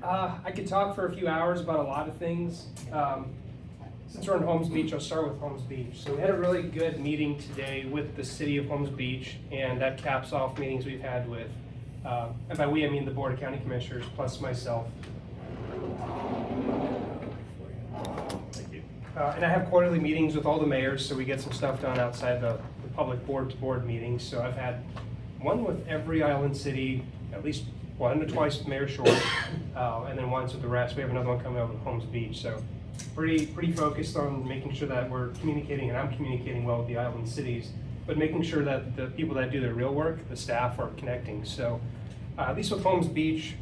I could talk for a few hours about a lot of things. Since we're in Holmes Beach, I'll start with Holmes Beach. So we had a really good meeting today with the city of Holmes Beach, and that caps off meetings we've had with, and by we I mean the Board of County Commissioners plus myself. Thank you. And I have quarterly meetings with all the mayors, so we get some stuff done outside the public board-to-board meetings. So I've had one with every island city, at least one to twice with Mayor Short, and then once with the rest. We have another one coming up with Holmes Beach. So pretty focused on making sure that we're communicating, and I'm communicating well with the island cities, but making sure that the people that do the real work, the staff, are connecting. So at least with Holmes Beach,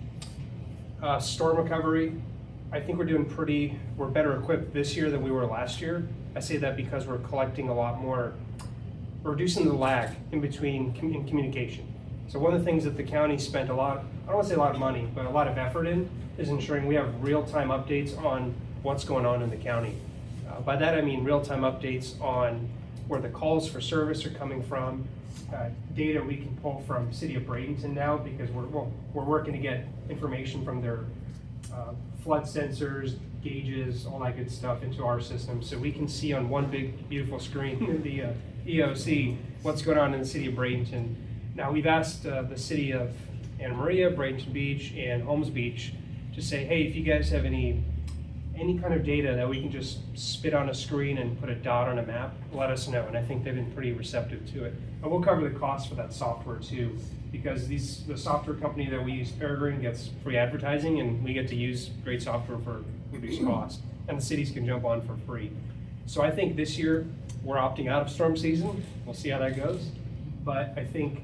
storm recovery, I think we're better equipped this year than we were last year. I say that because we're collecting a lot more, we're reducing the lag in between in communication. So one of the things that the county spent I don't want to say a lot of money, but a lot of effort in, is ensuring we have real-time updates on what's going on in the county. By that I mean real-time updates on where the calls for service are coming from, data we can pull from City of Bradenton now, because we're working to get information from their flood sensors, gauges, all that good stuff into our system, so we can see on one big beautiful screen, the EOC, what's going on in the City of Bradenton. Now we've asked the City of Anna Maria, Bradenton Beach, and Holmes Beach to say, hey, if you guys have any kind of data that we can just spit on a screen and put a dot on a map, let us know. And I think they've been pretty receptive to it. And we'll cover the cost for that software too, because the software company that we use, Peregrine, gets free advertising, and we get to use great software for reduced cost. And the cities can jump on for free. So I think this year we're opting out of storm season. We'll see how that goes. But I think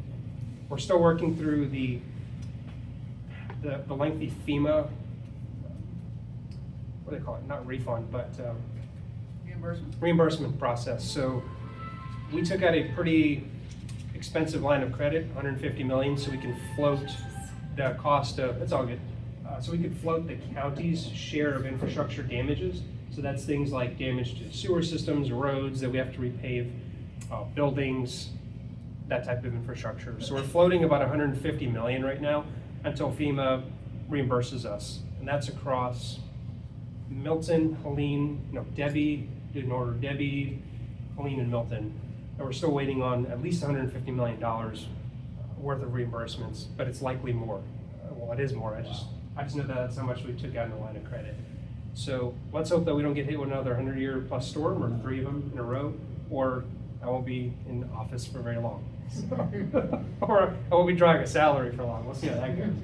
we're still working through the lengthy FEMA, what do they call it? Not refund, but reimbursement process. So we took out a pretty expensive line of credit, $150 million, so we can float the cost of, it's all good. So we could float the county's share of infrastructure damages. So that's things like damage to sewer systems, roads that we have to repave, buildings, that type of infrastructure. So we're floating about $150 million right now until FEMA reimburses us. And that's across Milton, Helene, Debbie, did an order, Debbie, Helene, and Milton. And we're still waiting on at least $150 million worth of reimbursements, but it's likely more. Well, it is more. I just know that's how much we took out in the line of credit. So let's hope that we don't get hit with another 100-year plus storm, or 3 of them in a row, or I won't be in office for very long. Or I won't be drawing a salary for long. We'll see how that goes.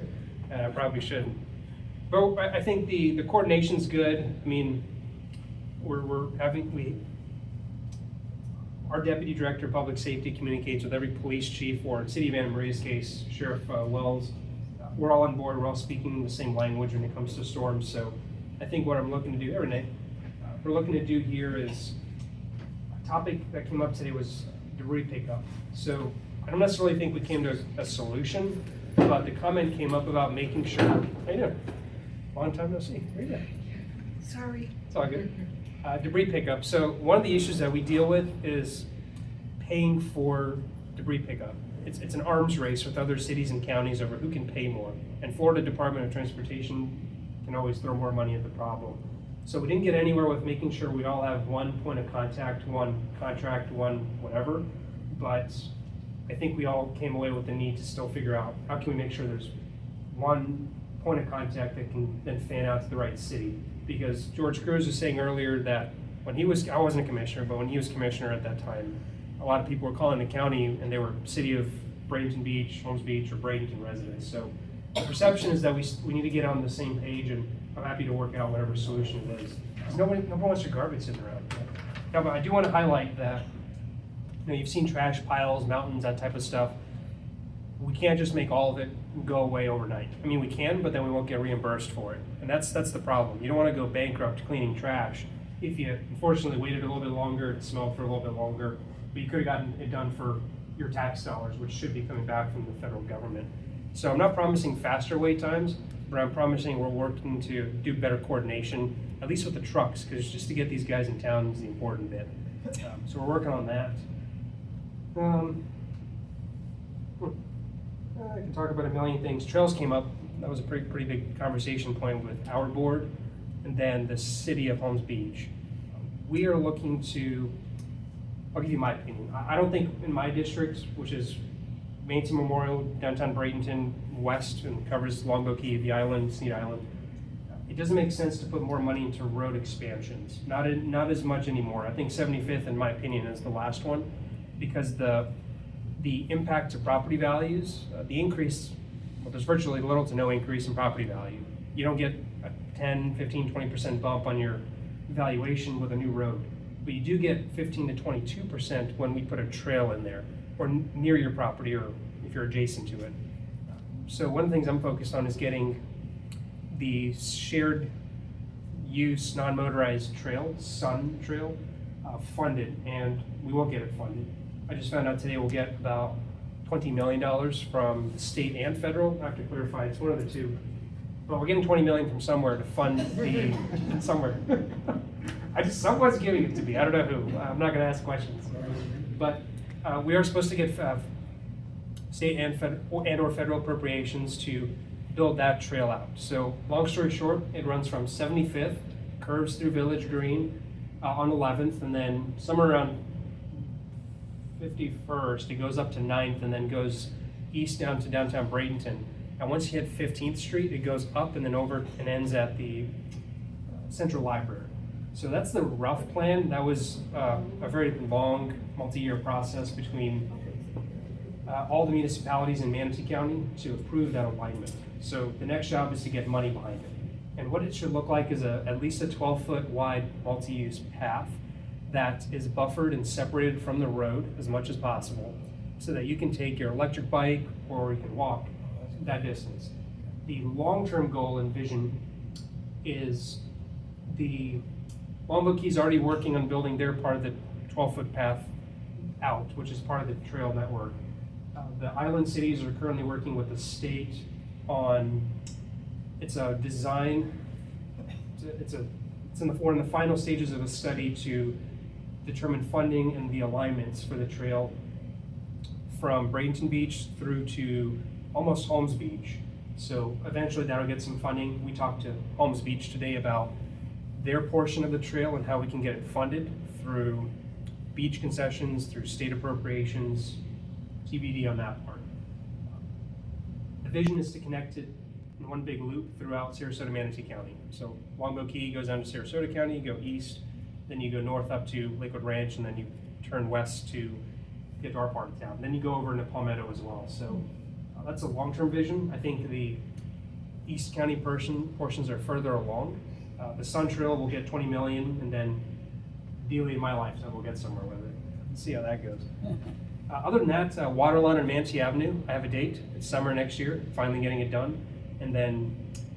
And I probably shouldn't. But I think the coordination's good. I mean, our deputy director of public safety communicates with every police chief, or in City of Anna Maria's case, Sheriff Wells. We're all on board. We're all speaking the same language when it comes to storms. So I think what I'm looking to do, we're looking to do here is, a topic that came up today was debris pickup. So I don't necessarily think we came to a solution, but the comment came up about making sure, how you doing? Long time no see. How you doing? Sorry. It's all good. Debris pickup. So one of the issues that we deal with is paying for debris pickup. It's an arms race with other cities and counties over who can pay more. And Florida Department of Transportation can always throw more money at the problem. So we didn't get anywhere with making sure we all have one point of contact, one contract, one whatever. But I think we all came away with the need to still figure out how can we make sure there's one point of contact that can then fan out to the right city. Because George Cruz was saying earlier that when I wasn't a commissioner, but when he was commissioner at that time, a lot of people were calling the county and they were City of Bradenton Beach, Holmes Beach, or Bradenton residents. So the perception is that we need to get on the same page, and I'm happy to work out whatever solution it is. No one wants your garbage sitting around. Now, but I do want to highlight that you've seen trash piles, mountains, that type of stuff. We can't just make all of it go away overnight. I mean, we can, but then we won't get reimbursed for it. And that's the problem. You don't want to go bankrupt cleaning trash if you unfortunately waited a little bit longer, it smelled for a little bit longer, but you could have gotten it done for your tax dollars, which should be coming back from the federal government. So I'm not promising faster wait times, but I'm promising we're working to do better coordination, at least with the trucks, because just to get these guys in town is the important bit. So we're working on that. I can talk about a million things. Trails came up That was a pretty big conversation point with our board, and then the city of Holmes Beach. We are looking to, I'll give you my opinion. I don't think in my district, which is Manatee Memorial, downtown Bradenton, west, and covers Longboat Key, the island, Sneed Island, it doesn't make sense to put more money into road expansions. Not as much anymore. I think 75th, in my opinion, is the last one, because the impact to property values, the increase, well, there's virtually little to no increase in property value. You don't get a 10, 15, 20% bump on your valuation with a new road, but you do get 15 to 22% when we put a trail in there, or near your property, or if you're adjacent to it. So one of the things I'm focused on is getting the shared use non-motorized trail, Sun Trail, funded, and we won't get it funded. I just found out today we'll get about $20 million from the state and federal. I have to clarify, it's one of the two. But we're getting 20 million from somewhere to fund the, somewhere. Someone's giving it to me, I don't know who. I'm not gonna ask questions. But we are supposed to get state and or federal appropriations to build that trail out. So long story short, it runs from 75th, curves through Village Green on 11th, and then somewhere around 51st, it goes up to 9th, and then goes east down to downtown Bradenton. And once you hit 15th Street, it goes up and then over and ends at the Central Library. So that's the rough plan. That was a very long, multi-year process between all the municipalities in Manatee County to approve that alignment. So the next job is to get money behind it. And what it should look like is at least a 12-foot wide multi-use path that is buffered and separated from the road as much as possible, so that you can take your electric bike or you can walk that distance. The long-term goal and vision is the Longboat Key's already working on building their part of the 12-foot path out, which is part of the trail network. The island cities are currently working with the state on, it's a design, it's in the final stages of a study to determine funding and the alignments for the trail from Bradenton Beach through to almost Holmes Beach. So eventually that'll get some funding. We talked to Holmes Beach today about their portion of the trail and how we can get it funded through beach concessions, through state appropriations, TBD on that part. The vision is to connect it in one big loop throughout Sarasota, Manatee County. So Longboat Key goes down to Sarasota County, you go east, then you go north up to Lakewood Ranch, and then you turn west to get to our part of town. Then you go over into Palmetto as well. So that's a long-term vision. I think the East County portions are further along. The Sun Trail will get 20 million, and then ideally in my lifetime we'll get somewhere with it. Let's see how that goes. Other than that, Waterline and Manatee Avenue, I have a date. It's summer next year, finally getting it done. And then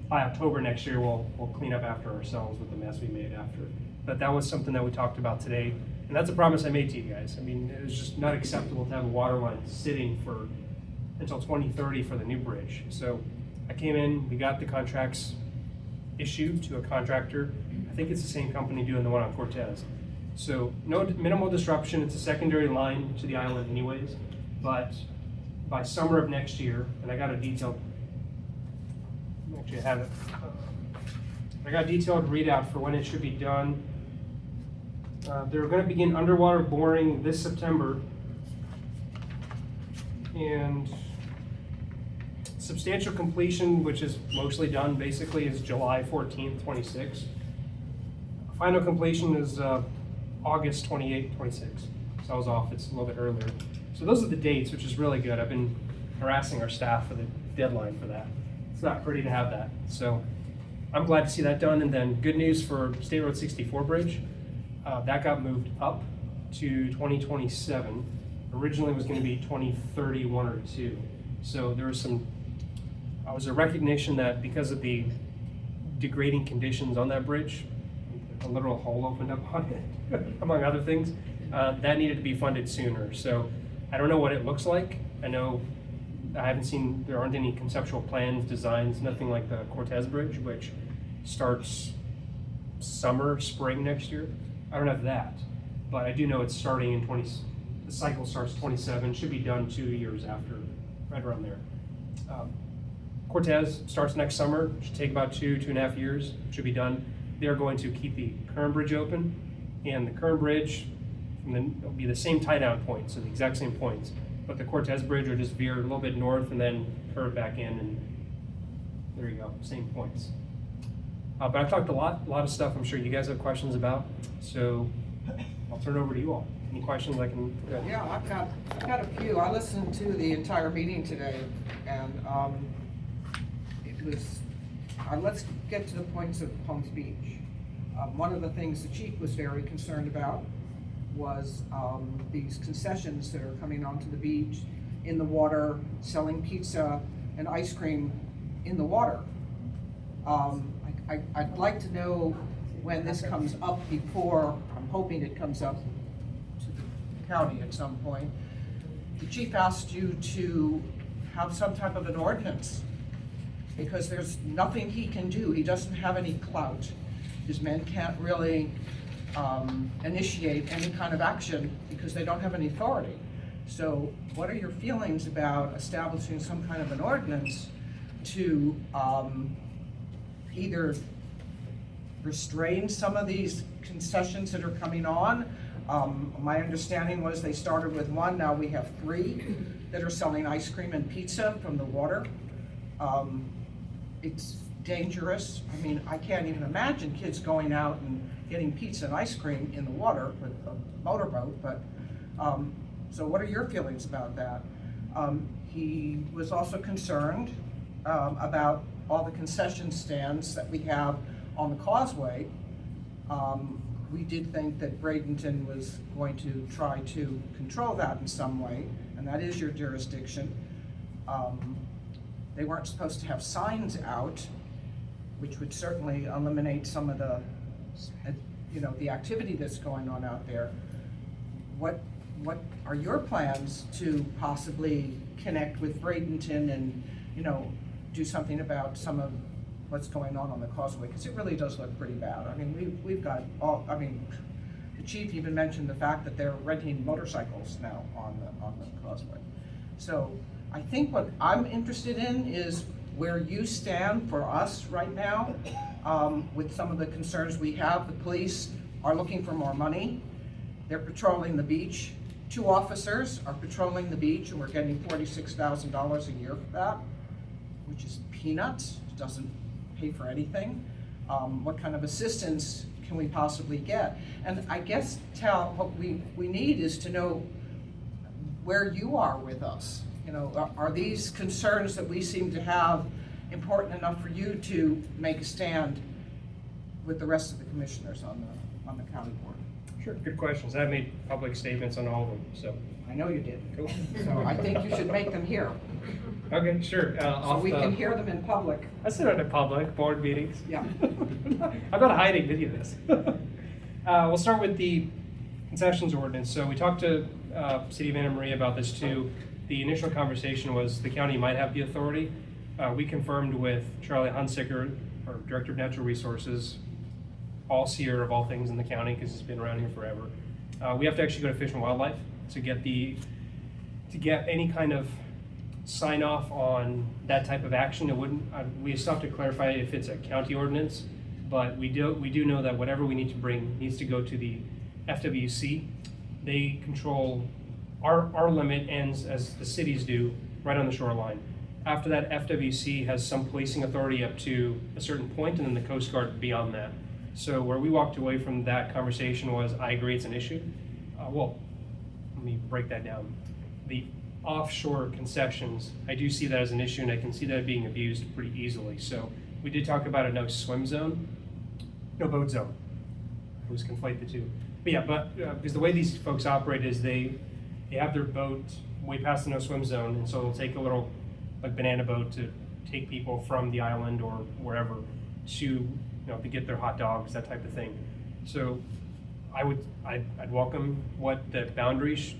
by October next year, we'll clean up after ourselves with the mess we made after. But that was something that we talked about today. And that's a promise I made to you guys. I mean, it was just not acceptable to have a water line sitting until 2030 for the new bridge. So I came in, we got the contracts issued to a contractor. I think it's the same company doing the one on Cortez. So minimal disruption. It's a secondary line to the island anyways. But by summer of next year, and I got a detailed, actually I have it. I got a detailed readout for when it should be done. They're going to begin underwater boring this September, and substantial completion, which is mostly done basically, is July 14th, 26. Final completion is August 28th, 26. So I was off, it's a little bit earlier. So those are the dates, which is really good. I've been harassing our staff for the deadline for that. It's not pretty to have that. So I'm glad to see that done. And then good news for State Road 64 bridge. That got moved up to 2027. Originally it was going to be 2031 or 2. So there was a recognition that because of the degrading conditions on that bridge, a literal hole opened up on it, among other things, that needed to be funded sooner. So I don't know what it looks like. I haven't seen, there aren't any conceptual plans, designs, nothing like the Cortez Bridge, which starts spring next year. I don't have that, but I do know it's starting in the cycle starts 27, should be done 2 years after, right around there. Cortez starts next summer, should take about 2.5 years, should be done. They're going to keep the Kern Bridge open, and the Kern Bridge it'll be the same tie-down points, so the exact same points. But the Cortez Bridge will just veer a little bit north and then curve back in, and there you go, same points. But I've talked a lot of stuff I'm sure you guys have questions about, so I'll turn it over to you all. Any questions I can? Yeah, I've got a few. I listened to the entire meeting today, and it was, let's get to the points of Palms Beach. One of the things the chief was very concerned about was these concessions that are coming onto the beach, in the water, selling pizza and ice cream in the water. I'd like to know when this comes up before, I'm hoping it comes up to the county at some point. The chief asked you to have some type of an ordinance because there's nothing he can do. He doesn't have any clout. His men can't really initiate any kind of action because they don't have any authority. So what are your feelings about establishing some kind of an ordinance to either restrain some of these concessions that are coming on? My understanding was they started with one, now we have 3 that are selling ice cream and pizza from the water. It's dangerous. I mean, I can't even imagine kids going out and getting pizza and ice cream in the water with a motorboat, but so what are your feelings about that? He was also concerned about all the concession stands that we have on the causeway. We did think that Bradenton was going to try to control that in some way, and that is your jurisdiction. They weren't supposed to have signs out, which would certainly eliminate some of the, the activity that's going on out there. What are your plans to possibly connect with Bradenton and, do something about some of what's going on the causeway? Because it really does look pretty bad. I mean, we've got the chief even mentioned the fact that they're renting motorcycles now on the causeway. So I think what I'm interested in is where you stand for us right now with some of the concerns we have. The police are looking for more money. They're patrolling the beach. 2 officers are patrolling the beach, and we're getting $46,000 a year for that, which is peanuts. It doesn't pay for anything. What kind of assistance can we possibly get? And I guess, Tal, what we need is to know where you are with us. Are these concerns that we seem to have important enough for you to make a stand with the rest of the commissioners on the county board? Sure, good questions. I've made public statements on all of them, so. I know you did. Cool. So I think you should make them here. Okay, sure. So we can hear them in public. I sit on a public board meetings. Yeah. I'm not hiding any of this. We'll start with the concessions ordinance. So we talked to City of Anna Maria about this too. The initial conversation was the county might have the authority. We confirmed with Charlie Hunsicker, our Director of Natural Resources, all seer of all things in the county because he's been around here forever. We have to actually go to Fish and Wildlife to get any kind of sign off on that type of action. It wouldn't. We still have to clarify if it's a county ordinance, but we do know that whatever we need to bring needs to go to the FWC. They control our limit ends as the cities do right on the shoreline. After that, FWC has some policing authority up to a certain point, and then the Coast Guard beyond that. So where we walked away from that conversation was, I agree it's an issue. Well, let me break that down. The offshore concessions, I do see that as an issue, and I can see that being abused pretty easily. So we did talk about a no swim zone, no boat zone. I always conflate the two. But yeah, because the way these folks operate is they have their boat way past the no swim zone, and so they'll take a little like banana boat to take people from the island or wherever to to get their hot dogs, that type of thing. So I'd welcome what the boundaries.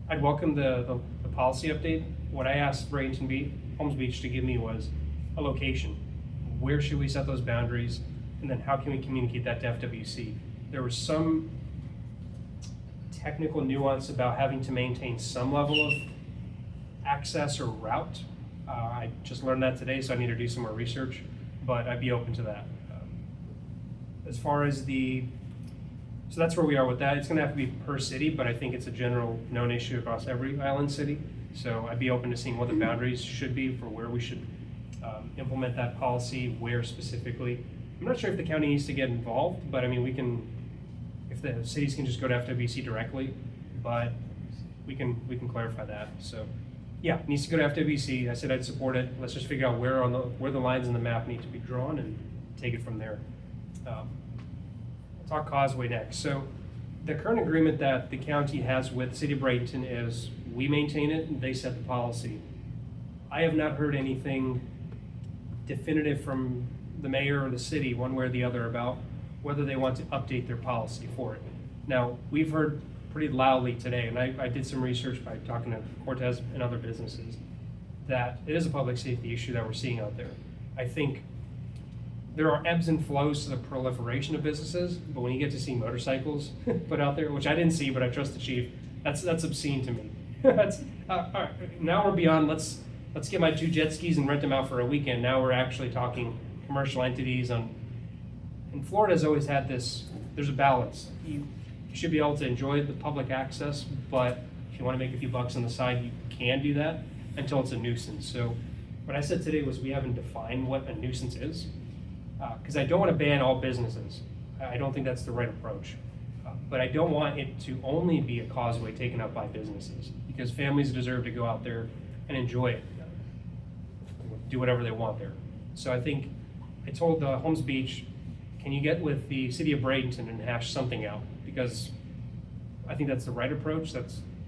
I'd welcome the policy update. What I asked Palms Beach to give me was a location. Where should we set those boundaries, and then how can we communicate that to FWC? There was some technical nuance about having to maintain some level of access or route I just learned that today, so I need to do some more research, but I'd be open to that. As far as so that's where we are with that. It's gonna have to be per city, but I think it's a general known issue across every island city. So I'd be open to seeing what the boundaries should be for where we should implement that policy, where specifically. I'm not sure if the county needs to get involved, but I mean, we can, if the cities can just go to FWC directly, but we can clarify that. So yeah, it needs to go to FWC. I said I'd support it. Let's just figure out where the lines in the map need to be drawn and take it from there. We'll talk Causeway next. So the current agreement that the county has with the city of Bradenton is we maintain it and they set the policy. I have not heard anything definitive from the mayor or the city, one way or the other, about whether they want to update their policy for it. Now, we've heard pretty loudly today, and I did some research by talking to Cortez and other businesses, that it is a public safety issue that we're seeing out there. I think there are ebbs and flows to the proliferation of businesses, but when you get to see motorcycles put out there, which I didn't see, but I trust the chief, that's obscene to me. That's all right, now we're beyond let's get my 2 jet skis and rent them out for a weekend. Now we're actually talking commercial entities. And Florida's always had this. There's a balance. You should be able to enjoy the public access, but if you want to make a few bucks on the side, you can do that until it's a nuisance. So what I said today was we haven't defined what a nuisance is, because I don't want to ban all businesses. I don't think that's the right approach. But I don't want it to only be a causeway taken up by businesses, because families deserve to go out there and enjoy it, do whatever they want there. So I think I told Holmes Beach, can you get with the city of Bradenton and hash something out? Because I think that's the right approach.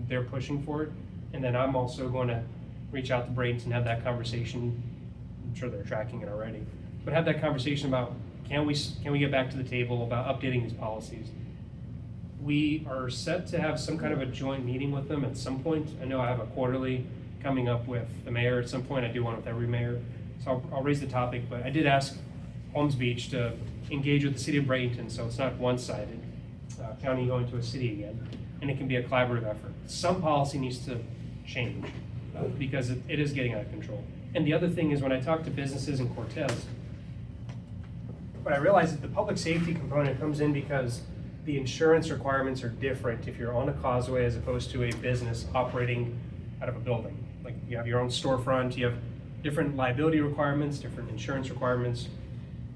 They're pushing for it. And then I'm also going to reach out to Bradenton and have that conversation. I'm sure they're tracking it already, but have that conversation about can we get back to the table about updating these policies. We are set to have some kind of a joint meeting with them at some point. I know I have a quarterly coming up with the mayor at some point. I do one with every mayor. So I'll raise the topic, but I did ask Holmes Beach to engage with the city of Bradenton, so it's not one-sided, county going to a city again, and it can be a collaborative effort. Some policy needs to change because it is getting out of control. And the other thing is when I talk to businesses in Cortez, what I realize is the public safety component comes in because the insurance requirements are different if you're on a causeway as opposed to a business operating out of a building. Like you have your own storefront, you have different liability requirements, different insurance requirements,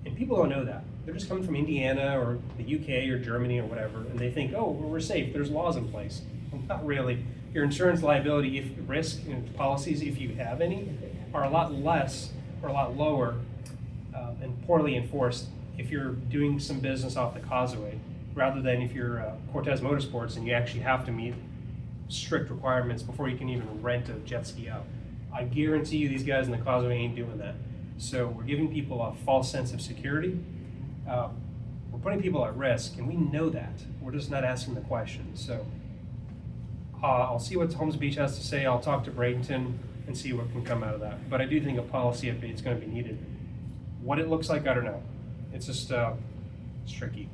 and people don't know that. They're just coming from Indiana or the UK or Germany or whatever, and they think, oh, well, we're safe, there's laws in place. Well, not really. Your insurance liability risk and policies, if you have any, are a lot less or a lot lower and poorly enforced if you're doing some business off the causeway, rather than if you're Cortez Motorsports and you actually have to meet strict requirements before you can even rent a jet ski out. I guarantee you these guys in the causeway ain't doing that. So we're giving people a false sense of security. We're putting people at risk, and we know that. We're just not asking the question. So I'll see what Holmes Beach has to say. I'll talk to Bradenton and see what can come out of that. But I do think a policy update is going to be needed. What it looks like, I don't know. It's just it's tricky.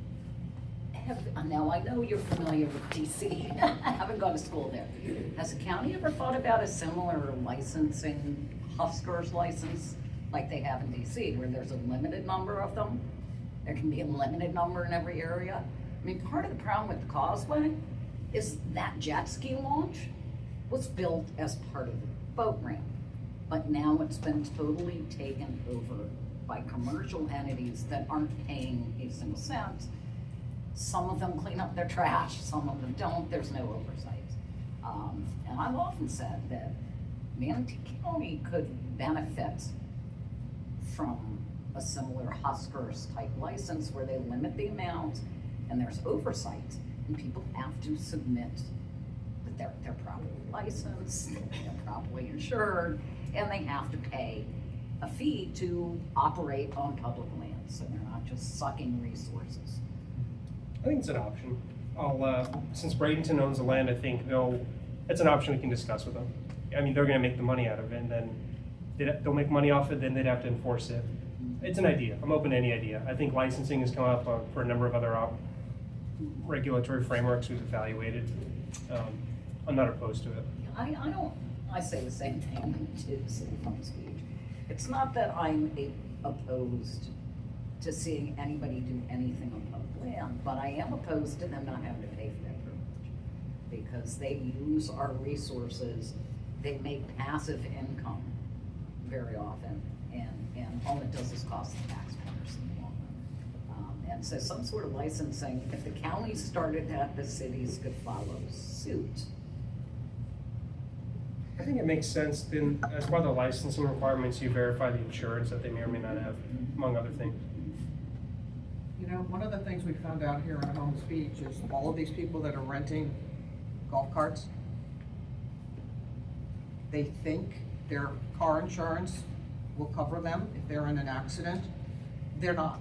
Now, I know you're familiar with DC. I haven't gone to school there. Has the county ever thought about a similar licensing, Huskers license, like they have in DC, where there's a limited number of them? There can be a limited number in every area. I mean, part of the problem with the causeway is that jet ski launch was built as part of the boat ramp, but now it's been totally taken over by commercial entities that aren't paying a single cent. Some of them clean up their trash, some of them don't, there's no oversight. And I've often said that Manatee County could benefit from a similar Huskers type license where they limit the amount and there's oversight and people have to submit that they're properly licensed, they're properly insured, and they have to pay a fee to operate on public lands, so they're not just sucking resources. I think it's an option. Since Bradenton owns the land, I think it's an option we can discuss with them. I mean, they're gonna make the money out of it, and then they'll make money off it, then they'd have to enforce it. It's an idea. I'm open to any idea. I think licensing has come up for a number of other regulatory frameworks we've evaluated. I'm not opposed to it. I don't I say the same thing to City Farms Beach. It's not that I'm opposed to seeing anybody do anything on public land, but I am opposed to them not having to pay for that privilege. Because they use our resources, they make passive income very often, and all it does is cost the taxpayers in the long run. And so some sort of licensing, if the county started that, the cities could follow suit. I think it makes sense, then, as part of the licensing requirements, you verify the insurance that they may or may not have, among other things. You know, one of the things we found out here in Holmes Beach is all of these people that are renting golf carts, they think their car insurance will cover them if they're in an accident. They're not.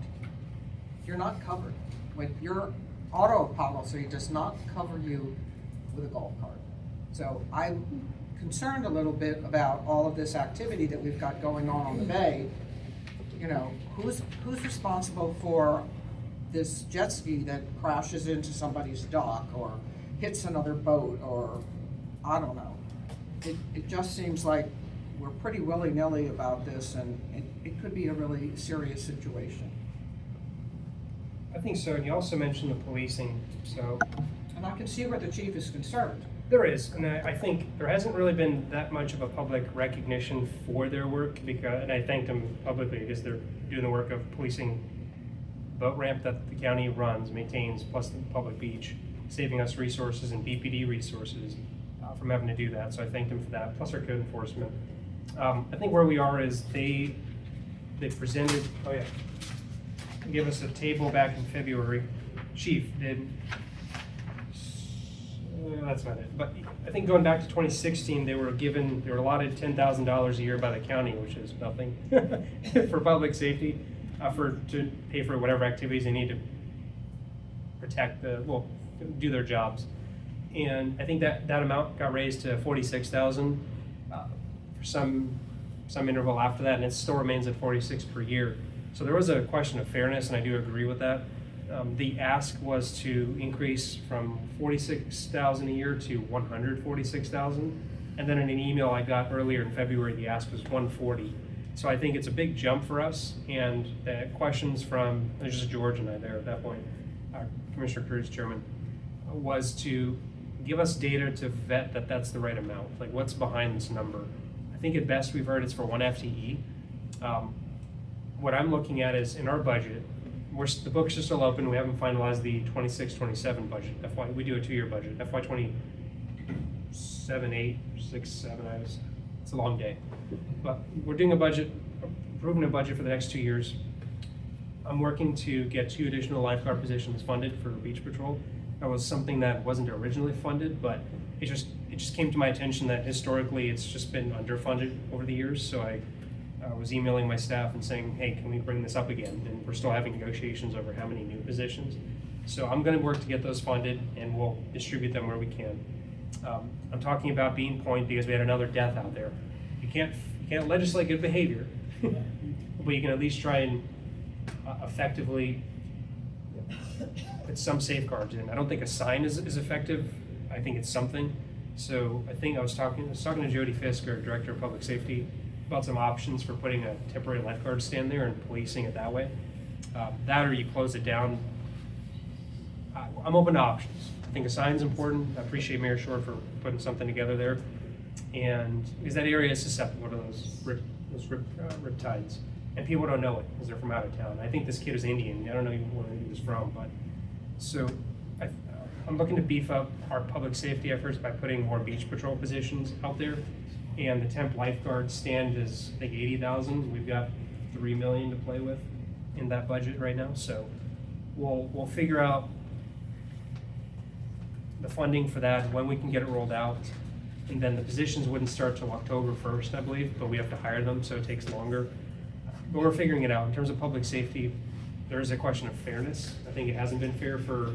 You're not covered. Like, your auto policy does not cover you with a golf cart. So I'm concerned a little bit about all of this activity that we've got going on the bay. You know, who's responsible for this jet ski that crashes into somebody's dock or hits another boat, or I don't know. It just seems like we're pretty willy-nilly about this, and it could be a really serious situation. I think so, and you also mentioned the policing, so. And I can see where the chief is concerned. There is, and I think there hasn't really been that much of a public recognition for their work, because, and I thanked them publicly because they're doing the work of policing boat ramp that the county runs, maintains, plus the public beach, saving us resources and BPD resources from having to do that. So I thanked them for that, plus our code enforcement. I think where we are is they presented, gave us a table back in February. Chief did. That's not it. But I think going back to 2016, they were allotted $10,000 a year by the county, which is nothing for public safety, to pay for whatever activities they need to protect do their jobs. And I think that amount got raised to 46,000 for some interval after that, and it still remains at 46 per year. So there was a question of fairness, and I do agree with that. The ask was to increase from 46,000 a year to 146,000, and then in an email I got earlier in February, the ask was 140. So I think it's a big jump for us, and the questions from, there's just George and I there at that point, Commissioner Cruz, Chairman, was to give us data to vet that that's the right amount. Like, what's behind this number? I think at best we've heard it's for one FTE. What I'm looking at is in our budget, the books are still open. We haven't finalized the 26-27 budget. We do a 2-year budget. FY 27, 8, 6, 7. It's a long day, but we're doing a budget, approving a budget for the next 2 years. I'm working to get 2 additional lifeguard positions funded for beach patrol. That was something that wasn't originally funded, but it just came to my attention that historically it's just been underfunded over the years. So I was emailing my staff and saying, hey, can we bring this up again? And we're still having negotiations over how many new positions. So I'm going to work to get those funded, and we'll distribute them where we can. I'm talking about Bean Point because we had another death out there. You can't legislate good behavior, but you can at least try and effectively put some safeguards in. I don't think a sign is effective. I think it's something. So I think I was talking to Jody Fisk, our Director of Public Safety, about some options for putting a temporary lifeguard stand there and policing it that way. That or you close it down. I'm open to options. I think a sign's important. I appreciate Mayor Short for putting something together there. And because that area is susceptible to those rip tides. And people don't know it because they're from out of town. I think this kid is Indian. I don't know even where he was from, but so I'm looking to beef up our public safety efforts by putting more beach patrol positions out there. And the temp lifeguard stand is, I think, 80,000. We've got $3 million to play with in that budget right now. So we'll figure out the funding for that, when we can get it rolled out. And then the positions wouldn't start till October 1st, I believe, but we have to hire them, so it takes longer. But we're figuring it out. In terms of public safety, there is a question of fairness. I think it hasn't been fair for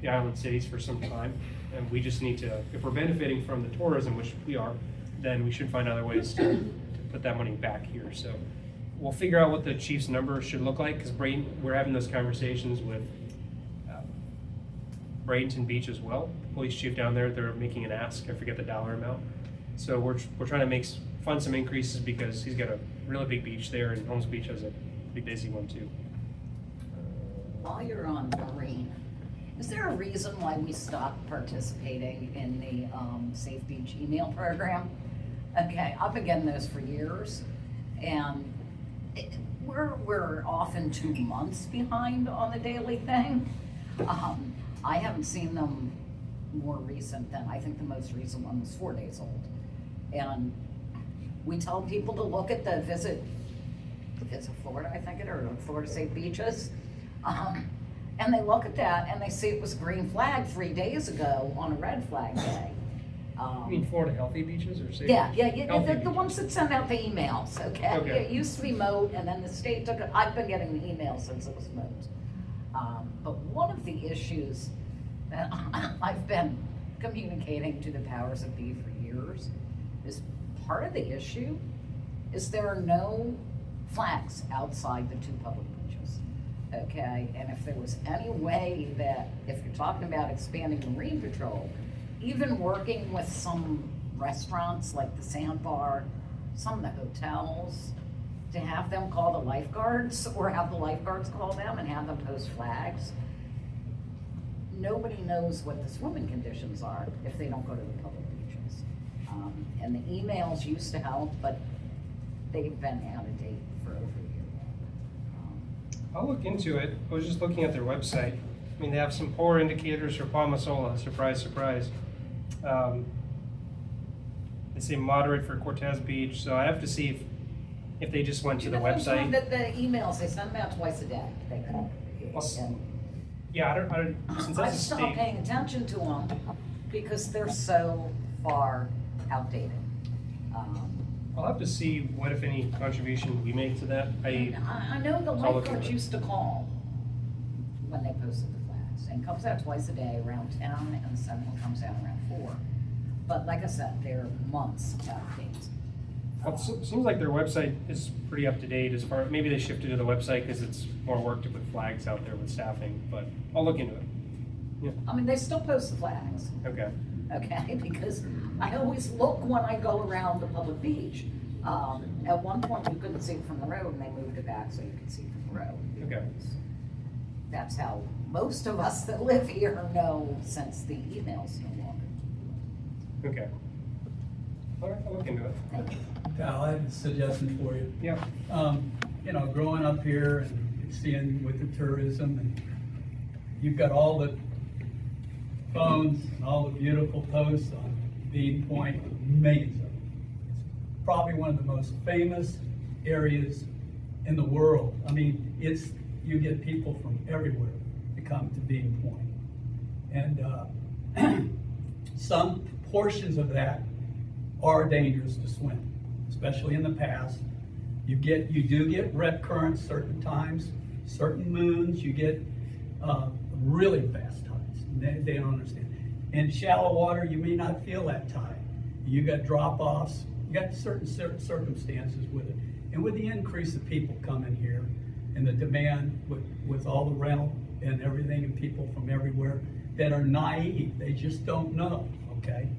the island cities for some time. And we just need to, if we're benefiting from the tourism, which we are, then we should find other ways to put that money back here. So we'll figure out what the chief's number should look like, because we're having those conversations with Bradenton Beach as well. Police chief down there, they're making an ask, I forget the dollar amount. So we're trying to fund some increases because he's got a really big beach there, and Holmes Beach has a pretty busy one too. While you're on marine, is there a reason why we stopped participating in the Safe Beach email program? Okay, I've been getting those for years, and we're often 2 months behind on the daily thing. I haven't seen them more recent than, I think the most recent one was 4 days old. And we tell people to look at the Visit Florida, I think it, or Florida Safe Beaches. And they look at that and they see it was green flag 3 days ago on a red flag day. You mean Florida Healthy Beaches or Safe Yeah, Beaches? yeah, Healthy the beaches. ones that send out the emails, okay? Okay. It used to be mowed, and then the state took it, I've been getting the email since it was mowed. But one of the issues that I've been communicating to the powers that be for years is part of the issue is there are no flags outside the 2 public beaches, okay? And if there was any way that, if you're talking about expanding Marine Patrol, even working with some restaurants like the Sandbar, some of the hotels, to have them call the lifeguards or have the lifeguards call them and have them post flags. Nobody knows what the swimming conditions are if they don't go to the public beaches. And the emails used to help, but they've been out of date for over a year now. I'll look into it. I was just looking at their website. I mean, they have some poor indicators for Palmasola, surprise, surprise. They say moderate for Cortez Beach, so I have to see if they just went to the website. The emails, they send them out twice a day. And Yeah, I don't, since I've that's a stopped state. paying attention to them because they're so far outdated. I'll have to see what, if any, contribution we make to that. I know the I'll look into lifeguards it. used to call when they posted the flags, and it comes out twice a day around 10, and the second one comes out around 4. But like I said, they're months out of date. Well, it seems like their website is pretty up to date as far, maybe they shifted to the website because it's more work to put flags out there with staffing, but I'll look into it. Yeah, I mean, they still post the flags, okay. okay? Because I always look when I go around the public beach. At one point, you couldn't see it from the road, and they moved it back so you could see it from the road. Okay. That's how most of us that live here know since the email's no longer. Okay. All right, I'll look into it. Thank you. Tal, I have a suggestion for you. Yeah. You know, growing up here and seeing with the tourism, and you've got all the phones and all the beautiful posts on Bean Point, millions of them. It's probably one of the most famous areas in the world. I mean, you get people from everywhere to come to Bean Point. And some portions of that are dangerous to swim, especially in the past. You do get red currents certain times, certain moons, you get really fast tides. They don't understand. In shallow water, you may not feel that tide. You got drop-offs, you got certain circumstances with it. And with the increase of people coming here and the demand with all the rental and everything and people from everywhere that are naive, they just don't know, okay?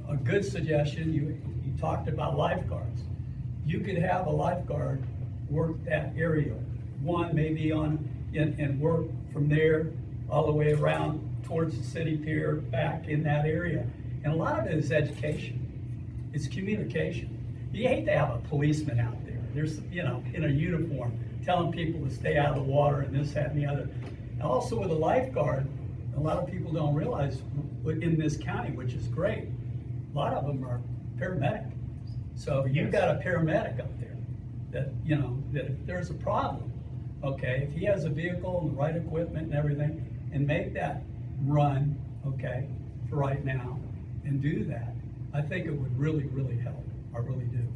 A good suggestion, you talked about lifeguards. You could have a lifeguard work that area, one maybe and work from there all the way around towards the city pier, back in that area. And a lot of it is education. It's communication. You hate to have a policeman out there. There's, in a uniform, telling people to stay out of the water and this, that, and the other. And also with a lifeguard, a lot of people don't realize in this county, which is great, a lot of them are paramedic. So you've got a paramedic up there that if there's a problem, okay, if he has a vehicle and the right equipment and everything, and make that run, okay, for right now, and do that, I think it would really, really help. I really do.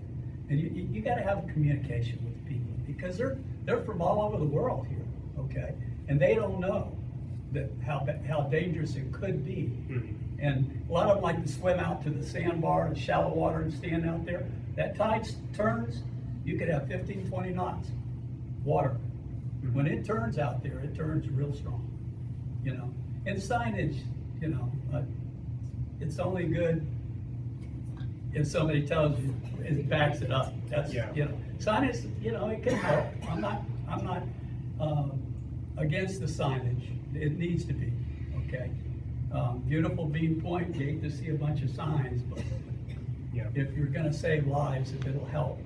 And you got to have a communication with people because they're from all over the world here, okay, and they don't know that how dangerous it could be. Mm-hmm. And a lot of them like to swim out to the sandbar and shallow water and stand out there. That tide turns, you could have 15, 20 knots water. Mm-hmm. When it turns out there, it turns real strong, And signage, it's only good and somebody tells you, it backs it up. That's, Yeah. you know, signage, you know, it can help. I'm not against the signage. It needs to be, okay? Beautiful Bean Point, you hate to see a bunch of signs, but Yeah. if you're gonna save lives, if it'll help.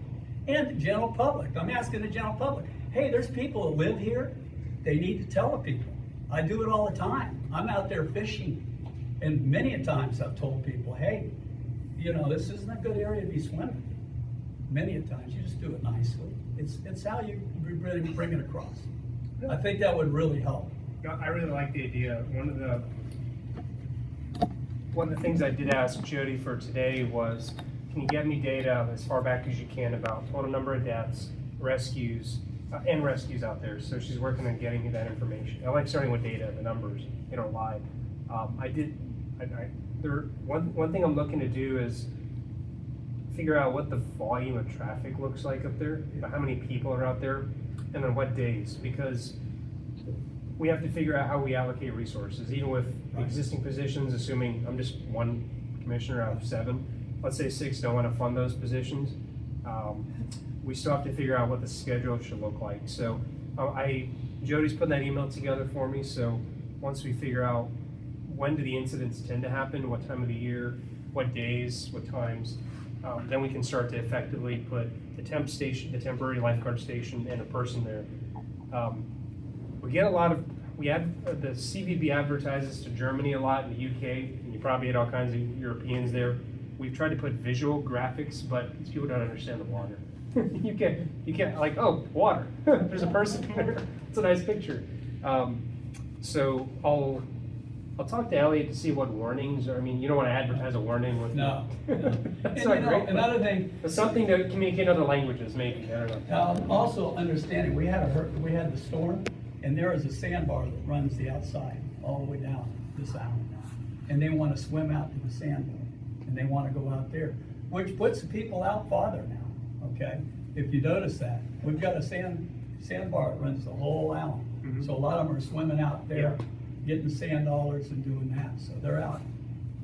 And the general public, I'm asking the general public, hey, there's people that live here, they need to tell the people. I do it all the time. I'm out there fishing, and many a times I've told people, hey, you know, this isn't a good area to be swimming. Many a times, you just do it nicely. It's how you bring it across. I think that would really help. No, I really like the idea. One of the things I did ask Jody for today was, can you get me data as far back as you can about total number of deaths, rescues, and rescues out there? So she's working on getting me that information. I like starting with data, the numbers, live. One thing I'm looking to do is figure out what the volume of traffic looks like up there, how many people are out there, and on what days, because we have to figure out how we allocate resources, even with existing positions, assuming I'm just one commissioner out of 7. Let's say 6 don't want to fund those positions. We still have to figure out what the schedule should look like. So Jody's putting that email together for me, so once we figure out when do the incidents tend to happen, what time of the year, what days, what times, then we can start to effectively put the temporary lifeguard station, and a person there. The CVB advertises to Germany a lot, and the UK, and you probably had all kinds of Europeans there. We've tried to put visual graphics, but people don't understand the water. You can't like, oh, water, there's a person there, it's a nice picture. So I'll talk to Elliot to see what warnings, you don't want to advertise a warning with. No. It's And not you know, great. another thing, But something to communicate in other languages, maybe, I don't know. also understanding, we had the storm, and there is a sandbar that runs the outside all the way down this island now. And they want to swim out to the sandbar, and they want to go out there, which puts the people out farther now, okay? If you notice that, we've got a sandbar that runs the whole island. Mhm. So a lot of them are swimming out there, Yeah. getting sand dollars and doing that, so they're out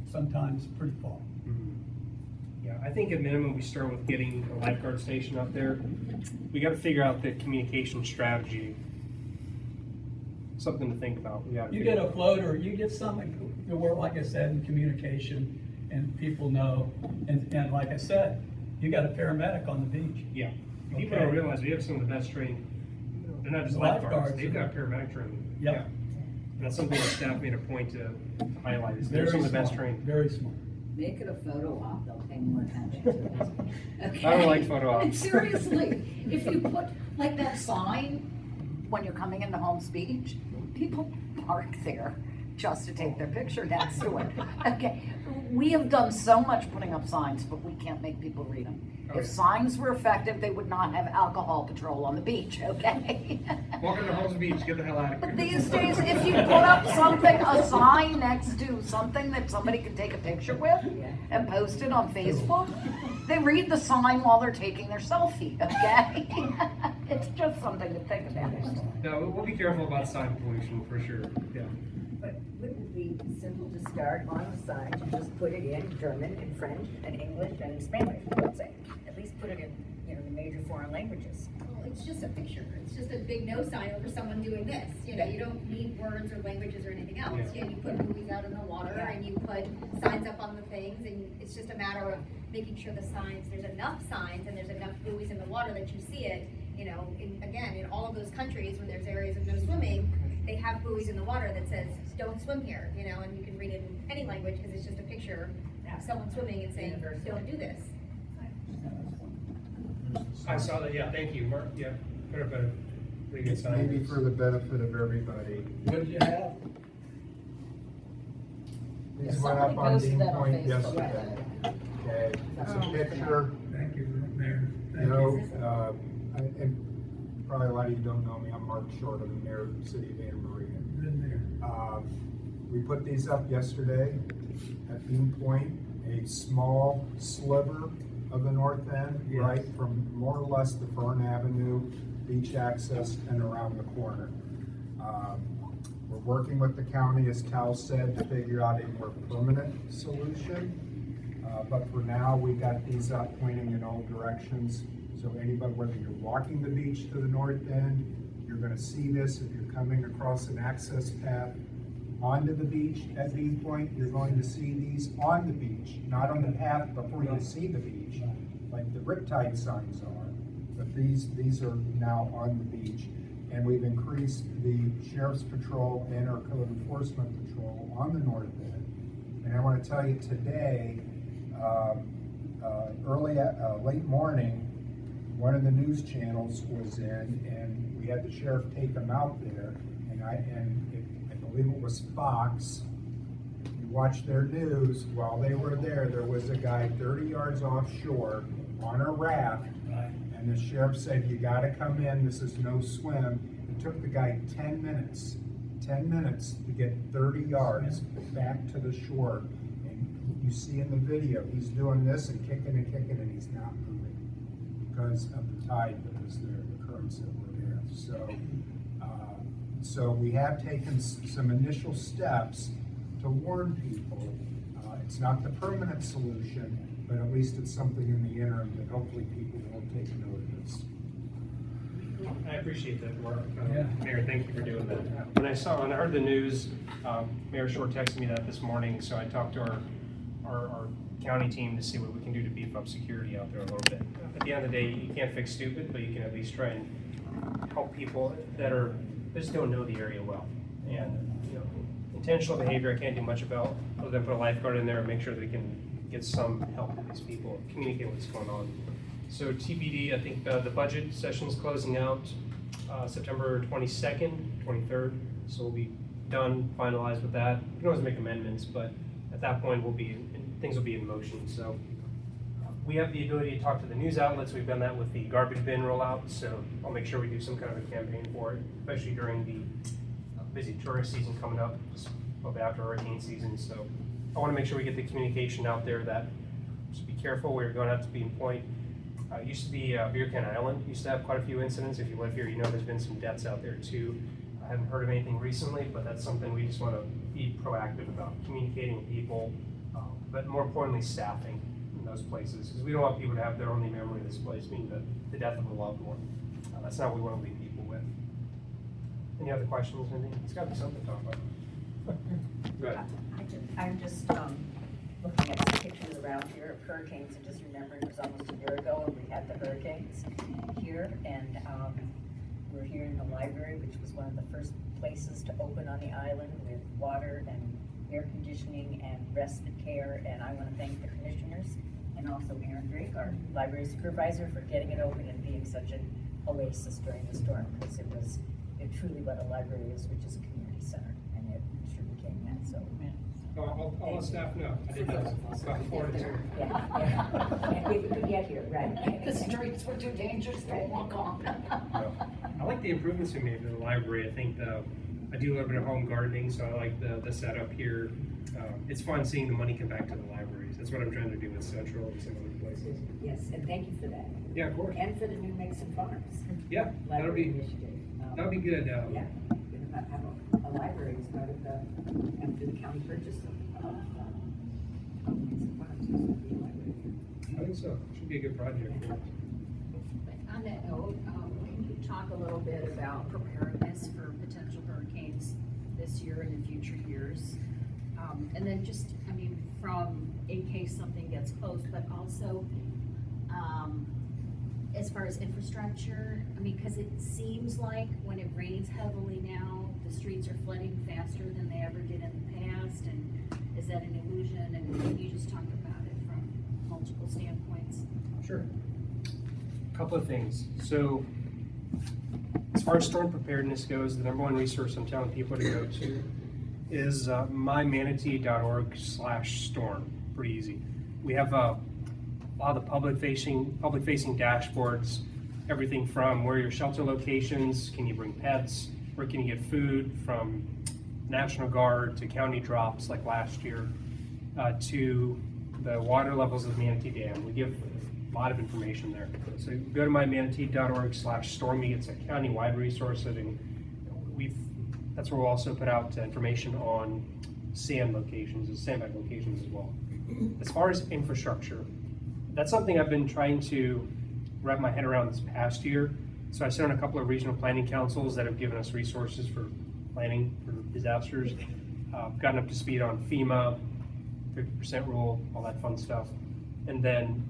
sometimes pretty far. Yeah, I think at minimum, we start with getting a lifeguard station up there. We gotta figure out the communication strategy. Something to think about. We gotta You figure get a out. floater, you get something to work, like I said, in communication, and people know, and like I said, you got a paramedic on the beach. Yeah. People Okay. don't realize we have some of the best trained, they're not just lifeguards, Lifeguards they've are- got paramedic training. Yep. Yeah. That's something that staff made a point to highlight, is they're Very some of the best smart, trained. very smart. Make it a photo op, they'll pay more attention to it. Okay? I don't like photo ops. And seriously, if you put like that sign when you're coming into Holmes Beach, people park there just to take their picture next to it. Okay, we have done so much putting up signs, but we can't make people read them. Okay. If signs were effective, they would not have alcohol patrol on the beach, okay? Welcome to Holmes Beach, get the hell out of But here. these days, if you put up a sign next to something that somebody can take a picture with and post it on Facebook, they read the sign while they're taking their selfie, okay? It's just something to think about. No, we'll be careful about sign pollution, for sure, yeah. But wouldn't it be simple to start on the sign to just put it in German and French and English and Spanish, let's say? At least put it in, the major foreign languages. Well, it's just a picture. It's just a big no sign over someone doing this. You don't need words or languages or anything else. Yeah. And you put buoys out in the water and you put signs up on the things, and it's just a matter of making sure there's enough signs and there's enough buoys in the water that you see it. In all of those countries where there's areas of no swimming, they have buoys in the water that says, don't swim here, and you can read it in any language because it's just a picture of someone swimming and saying, don't do this. I saw that, yeah, thank you, Mark, yeah, put up a pretty good sign. Maybe for the benefit of everybody. What did you have? These went Somebody up on posted Dean that on Point Facebook. yesterday. Okay, it's a picture, Thank you, Mayor. you know, and probably a lot of you don't know me, I'm Mark Short, I'm the mayor of the city of Anna Maria. Been there. We put these up yesterday at Dean Point, a small sliver of the north end, Yes. right from more or less the Fern Avenue, beach access, and around the corner. We're working with the county, as Tal said, to figure out a more permanent solution. But for now, we got these up pointing in all directions. So anybody, whether you're walking the beach to the north end, you're gonna see this. If you're coming across an access path onto the beach at Bean Point, you're going to see these on the beach, not on the path before you see the beach, like the Riptide signs are. But these are now on the beach. And we've increased the Sheriff's Patrol and our Code Enforcement Patrol on the north end. And I want to tell you today, late morning, one of the news channels was in, and we had the sheriff take them out there, and I believe it was Fox. You watch their news, while they were there was a guy 30 yards offshore on a raft, and the sheriff said, you gotta come in, this is no swim. It took the guy 10 minutes to get 30 yards back to the shore. And you see in the video, he's doing this and kicking, and he's not moving because of the tide that was there, the currents that were there. So we have taken some initial steps to warn people. It's not the permanent solution, but at least it's something in the interim that hopefully people will take note of this. I appreciate that work. Yeah. Mayor, thank you for doing that. When I heard the news, Mayor Short texted me that this morning, so I talked to our county team to see what we can do to beef up security out there a little bit. At the end of the day, you can't fix stupid, but you can at least try and help people that just don't know the area well. And, intentional behavior I can't do much about, other than put a lifeguard in there and make sure they can get some help with these people, communicate what's going on. So TBD, I think the budget session's closing out September 22nd, 23rd. So we'll be done, finalized with that. We can always make amendments, but at that point things will be in motion. So we have the ability to talk to the news outlets. We've done that with the garbage bin rollout. So I'll make sure we do some kind of a campaign for it, especially during the busy tourist season coming up, just a little bit after hurricane season. So I want to make sure we get the communication out there that just be careful. We're going out to Bean Point. It used to be Beer Can Island. Used to have quite a few incidents. If you live here, you know there's been some deaths out there too. I haven't heard of anything recently, but that's something we just want to be proactive about, communicating with people, but more importantly, staffing in those places, because we don't want people to have their only memory of this place being the death of a loved one. That's not what we want to leave people with. Any other questions? It's got to be something to talk about. Go ahead. I'm just looking at some pictures around here of hurricanes and just remembering it was almost a year ago when we had the hurricanes here, and we're here in the library, which was one of the first places to open on the island with water and air conditioning and respite care, and I want to thank the commissioners and also Aaron Drake, our library supervisor, for getting it open and being such an oasis during the storm, because it was truly what a library is, which is a community center, and it sure became that. So, I'll let staff know. I didn't know. Looking forward to it. yeah. And if we could get here, right? The streets were too dangerous to walk on. I like the improvements we made to the library. I think I do a little bit of home gardening, so I like the setup here. It's fun seeing the money come back to the libraries. That's what I'm trying to do with Central and some other places. Yes, and thank you for that. Yeah, of course. And for the new Mix and Farms. Yeah, that'll Library be initiative. that'll be good. Yeah, we're gonna have a library as part of after the county purchase of Mix and Farms. There's gonna be a library here. I think so. Should be a good project. On that note, can you talk a little bit about preparedness for potential hurricanes this year and in future years? And then just, from in case something gets close, but also, as far as infrastructure, because it seems like when it rains heavily now, the streets are flooding faster than they ever did in the past, and is that an illusion? And can you just talk about it from multiple standpoints? Sure. A couple of things. So, as far as storm preparedness goes, the number one resource I'm telling people to go to is mymanatee.org/storm. Pretty easy. We have a lot of the public-facing dashboards, everything from where your shelter locations, can you bring pets, where can you get food, from National Guard to county drops like last year, to the water levels of the Manatee Dam. We give a lot of information there. So go to mymanatee.org/storm. You get a county-wide resource that that's where we'll also put out information on sand locations and sandbag locations as well. As far as infrastructure, that's something I've been trying to wrap my head around this past year. So I sit on a couple of regional planning councils that have given us resources for planning for disasters. Gotten up to speed on FEMA, 50% rule, all that fun stuff. And then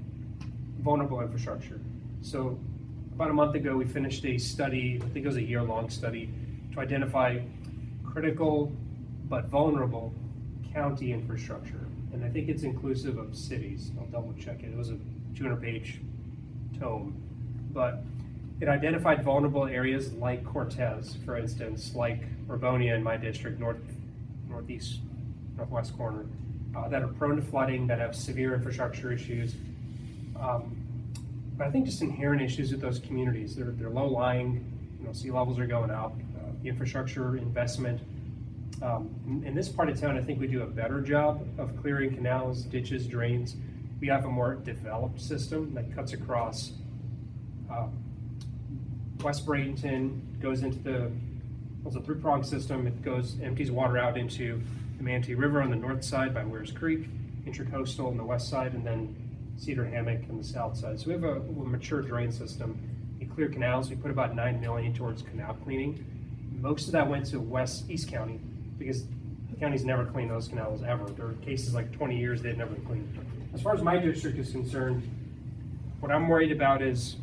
vulnerable infrastructure. So about a month ago, we finished a study, I think it was a year-long study, to identify critical but vulnerable county infrastructure. And I think it's inclusive of cities. I'll double check it. It was a 200-page tome. But it identified vulnerable areas like Cortez, for instance, like Urbonia in my district, northwest corner, that are prone to flooding, that have severe infrastructure issues. But I think just inherent issues with those communities. They're low-lying, sea levels are going up, the infrastructure investment. In this part of town, I think we do a better job of clearing canals, ditches, drains. We have a more developed system that cuts across West Bradenton, goes into it's a three-pronged system. It empties water out into the Manatee River on the north side by Wears Creek, Intracoastal on the west side, and then Cedar Hammock on the south side. So we have a mature drain system. We clear canals. We put about $9 million towards canal cleaning. Most of that went to East County because the county's never cleaned those canals ever. There are cases like 20 years they've never cleaned. As far as my district is concerned, what I'm worried about is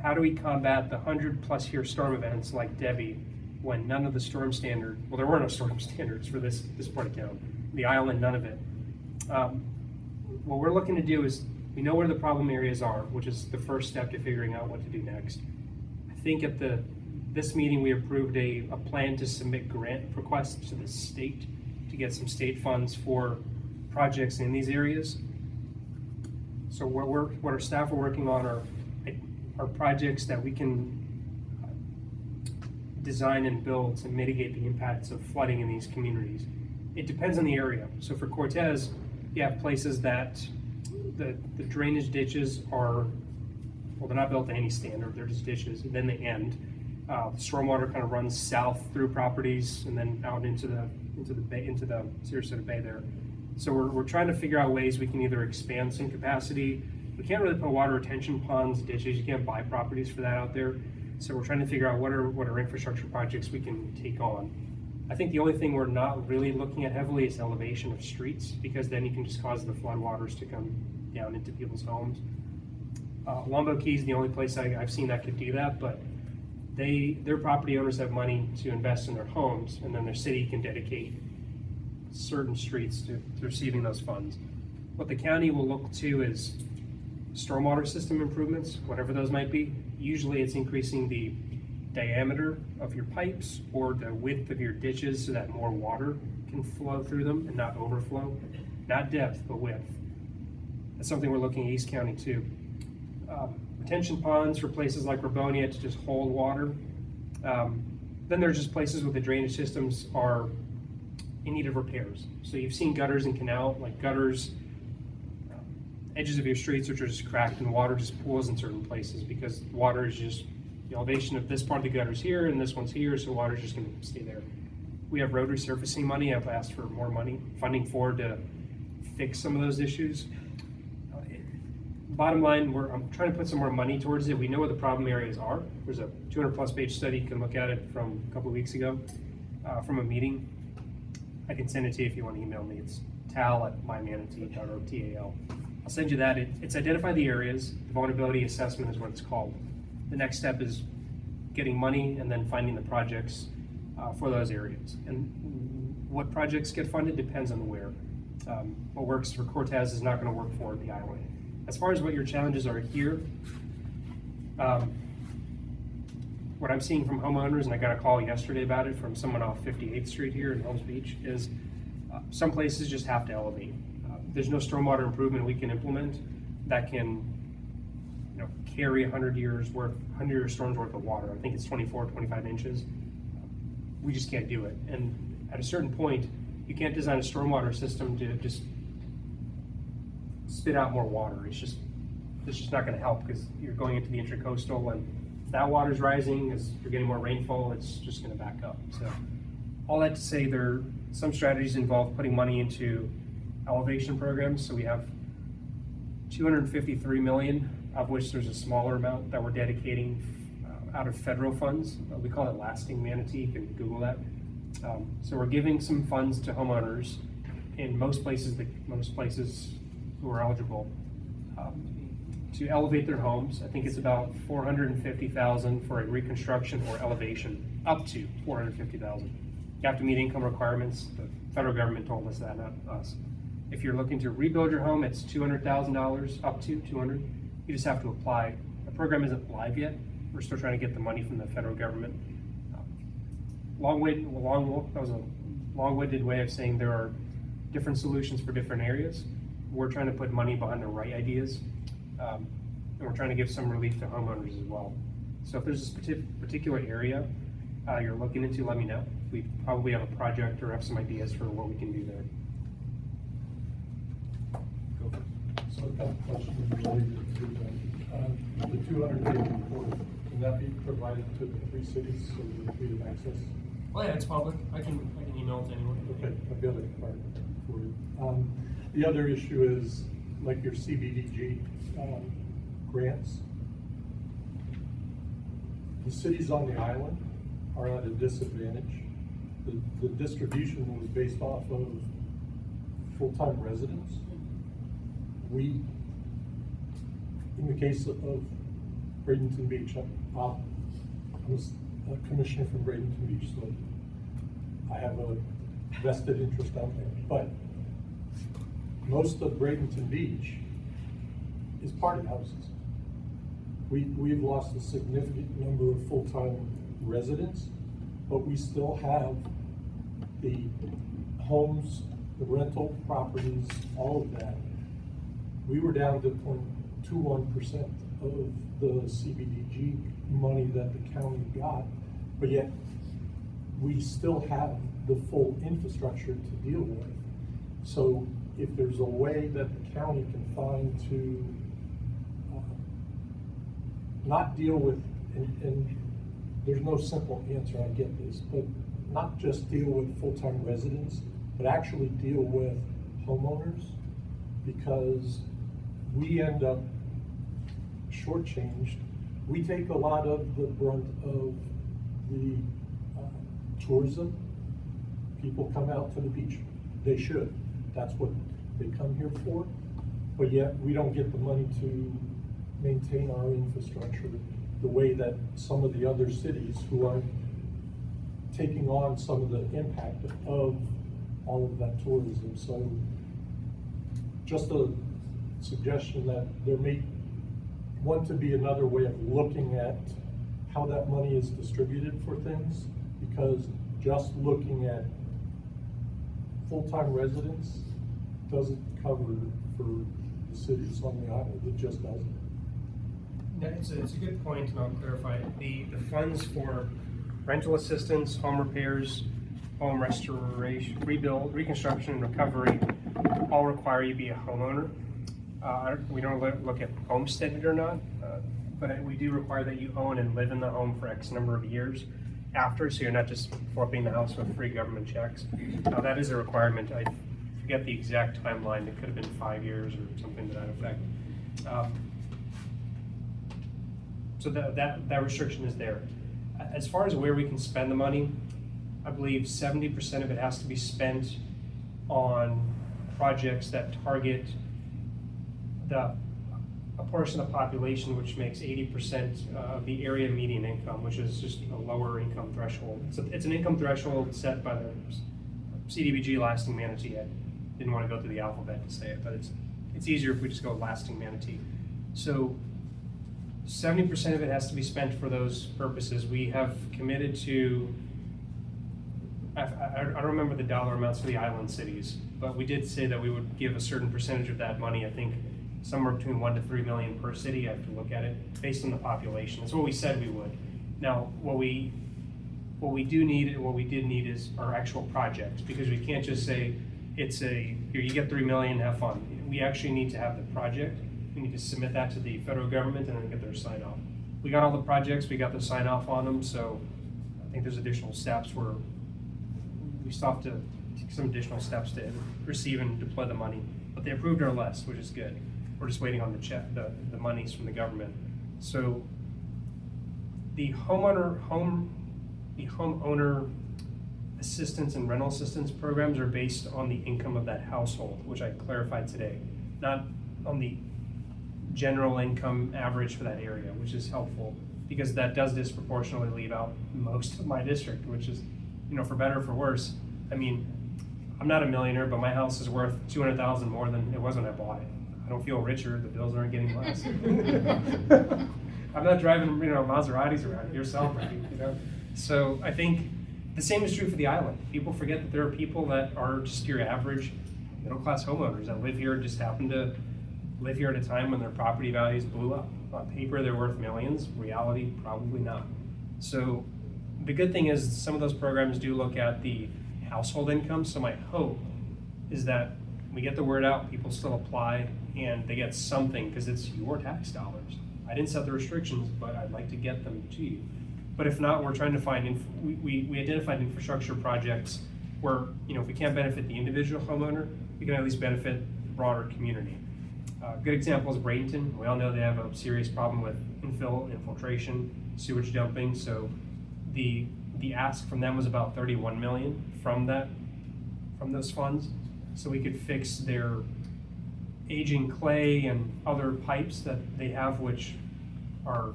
how do we combat the 100+ year storm events like Debbie when none of the storm standard, well, there were no storm standards for this part of town. The island, none of it. What we're looking to do is, we know where the problem areas are, which is the first step to figuring out what to do next. I think at this meeting, we approved a plan to submit grant requests to the state to get some state funds for projects in these areas. So what our staff are working on are projects that we can design and build to mitigate the impacts of flooding in these communities. It depends on the area. So for Cortez, you have places that the drainage ditches are, well, they're not built to any standard, they're just ditches, and then they end. The stormwater kind of runs south through properties and then out into the Sarasota Bay there. So we're trying to figure out ways we can either expand some capacity. We can't really put water retention ponds, ditches, you can't buy properties for that out there. So we're trying to figure out what are infrastructure projects we can take on. I think the only thing we're not really looking at heavily is elevation of streets, because then you can just cause the floodwaters to come down into people's homes. Wombo Key is the only place I've seen that could do that, but their property owners have money to invest in their homes, and then their city can dedicate certain streets to receiving those funds. What the county will look to is stormwater system improvements, whatever those might be. Usually it's increasing the diameter of your pipes or the width of your ditches so that more water can flow through them and not overflow. Not depth, but width. That's something we're looking at East County too. Retention ponds for places like Rabonia to just hold water. Then there's just places where the drainage systems are in need of repairs. So you've seen gutters and canal, like gutters, edges of your streets which are just cracked and water just pools in certain places because water is just, the elevation of this part of the gutter's here and this one's here, so water's just gonna stay there. We have road resurfacing money. I've asked for more money, funding to fix some of those issues. Bottom line, I'm trying to put some more money towards it. We know where the problem areas are. There's a 200+ page study. You can look at it from a couple of weeks ago from a meeting. I can send it to you if you want to email me. It's tal@mymanatee.org, TAL. I'll send you that. It's identify the areas. The vulnerability assessment is what it's called. The next step is getting money and then finding the projects for those areas. And what projects get funded depends on where. What works for Cortez is not going to work for the island. As far as what your challenges are here, what I'm seeing from homeowners, and I got a call yesterday about it from someone off 58th Street here in Holmes Beach, is some places just have to elevate. There's no stormwater improvement we can implement that can carry 100-year storms worth of water. I think it's 25 inches. We just can't do it. And at a certain point, you can't design a stormwater system to just spit out more water. It's just not going to help because you're going into the intracoastal, and if that water's rising as you're getting more rainfall, it's just going to back up. So all that to say, some strategies involve putting money into elevation programs. So we have 253 million, of which there's a smaller amount that we're dedicating out of federal funds. We call it lasting Manatee, you can Google that. So we're giving some funds to homeowners in most places who are eligible to elevate their homes. I think it's about 450,000 for a reconstruction or elevation, up to 450,000. You have to meet income requirements. The federal government told us that, not us. If you're looking to rebuild your home, it's $200,000, up to 200. You just have to apply. The program isn't live yet. We're still trying to get the money from the federal government. That was a long-winded way of saying there are different solutions for different areas. We're trying to put money behind the right ideas, and we're trying to give some relief to homeowners as well. So if there's a particular area you're looking into, let me know. We probably have a project or have some ideas for what we can do there. So I've got a question related to that. The 200 day report, can that be provided to the 3 cities so that we have access? Oh yeah, it's public. I can email it to anyone. Okay, I've got a card for you. The other issue is like your CBDG grants. The cities on the island are at a disadvantage. The distribution was based off of full-time residents. We, in the case of Bradenton Beach, I'm a commissioner from Bradenton Beach, so I have a vested interest out there. But most of Bradenton Beach is party houses. We've lost a significant number of full-time residents, but we still have the homes, the rental properties, all of that. We were down to 0.21% of the CBDG money that the county got, but yet we still have the full infrastructure to deal with. So if there's a way that the county can find to not deal with, and there's no simple answer, I get this, but not just deal with full-time residents, but actually deal with homeowners, because we end up shortchanged. We take a lot of the brunt of the tourism. People come out to the beach. They should. That's what they come here for. But yet we don't get the money to maintain our infrastructure the way that some of the other cities who are taking on some of the impact of all of that tourism. So just a suggestion that there may want to be another way of looking at how that money is distributed for things, because just looking at full-time residents doesn't cover for the cities on the island. It just doesn't. Yeah, it's a good point, and I'll clarify. The funds for rental assistance, home repairs, home restoration, reconstruction, and recovery all require you to be a homeowner. We don't look at homesteaded or not, but we do require that you own and live in the home for X number of years after, so you're not just flipping the house with free government checks. That is a requirement. I forget the exact timeline. It could have been 5 years or something to that effect. So that restriction is there. As far as where we can spend the money, I believe 70% of it has to be spent on projects that target a portion of the population which makes 80% of the area median income, which is just a lower income threshold. It's an income threshold set by the CDBG lasting Manatee. I didn't want to go through the alphabet to say it, but it's easier if we just go lasting Manatee. So 70% of it has to be spent for those purposes. We have committed to, I don't remember the dollar amounts for the island cities, but we did say that we would give a certain percentage of that money, I think somewhere between 1 to 3 million per city. I have to look at it based on the population. That's what we said we would. Now, what we do need and what we did need is our actual projects, because we can't just say here you get 3 million, have fun. We actually need to have the project. We need to submit that to the federal government and then get their sign off. We got all the projects, we got the sign off on them, so I think there's additional steps where we still have to some additional steps to receive and deploy the money. But they approved our list, which is good. We're just waiting on the check, the monies from the government. So the homeowner assistance and rental assistance programs are based on the income of that household, which I clarified today, not on the general income average for that area, which is helpful because that does disproportionately leave out most of my district, which is, for better or for worse. I mean, I'm not a millionaire, but my house is worth $200,000 more than it was when I bought it. I don't feel richer, the bills aren't getting less. I'm not driving, Maseratis around here celebrating, So I think the same is true for the island. People forget that there are people that are just your average middle-class homeowners that live here, just happen to live here at a time when their property values blew up. On paper, they're worth millions. Reality, probably not. So the good thing is some of those programs do look at the household income. So my hope is that we get the word out, people still apply, and they get something because it's your tax dollars. I didn't set the restrictions, but I'd like to get them to you. But if not, we're trying to find, we identified infrastructure projects where, if we can't benefit the individual homeowner, we can at least benefit the broader community. Good example is Bradenton. We all know they have a serious problem with infiltration, sewage dumping. So the ask from them was about $31 million from those funds. So we could fix their aging clay and other pipes that they have, which are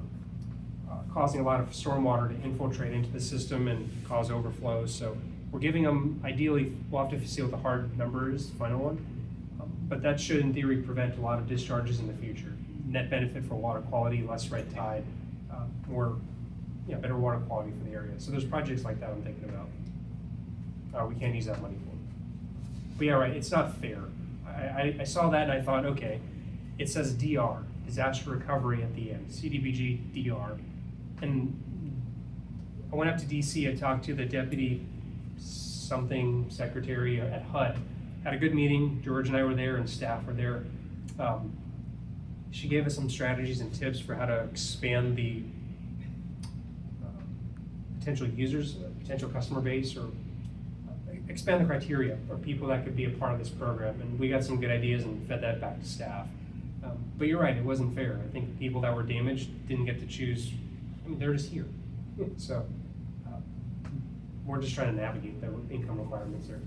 causing a lot of stormwater to infiltrate into the system and cause overflows. So we're giving them, ideally, we'll have to see what the hard number is, the final one. But that should, in theory, prevent a lot of discharges in the future. Net benefit for water quality, less red tide, better water quality for the area. So there's projects like that I'm thinking about. We can't use that money for. But yeah, right, it's not fair. I saw that and I thought, okay, it says DR, disaster recovery at the end, CDBG DR. And I went up to DC, I talked to the deputy something secretary at HUD, had a good meeting, George and I were there and staff were there. She gave us some strategies and tips for how to expand the potential users, potential customer base, or expand the criteria for people that could be a part of this program. And we got some good ideas and fed that back to staff. But you're right, it wasn't fair. I think the people that were damaged didn't get to choose. They're just here. So we're just trying to navigate the income requirements there.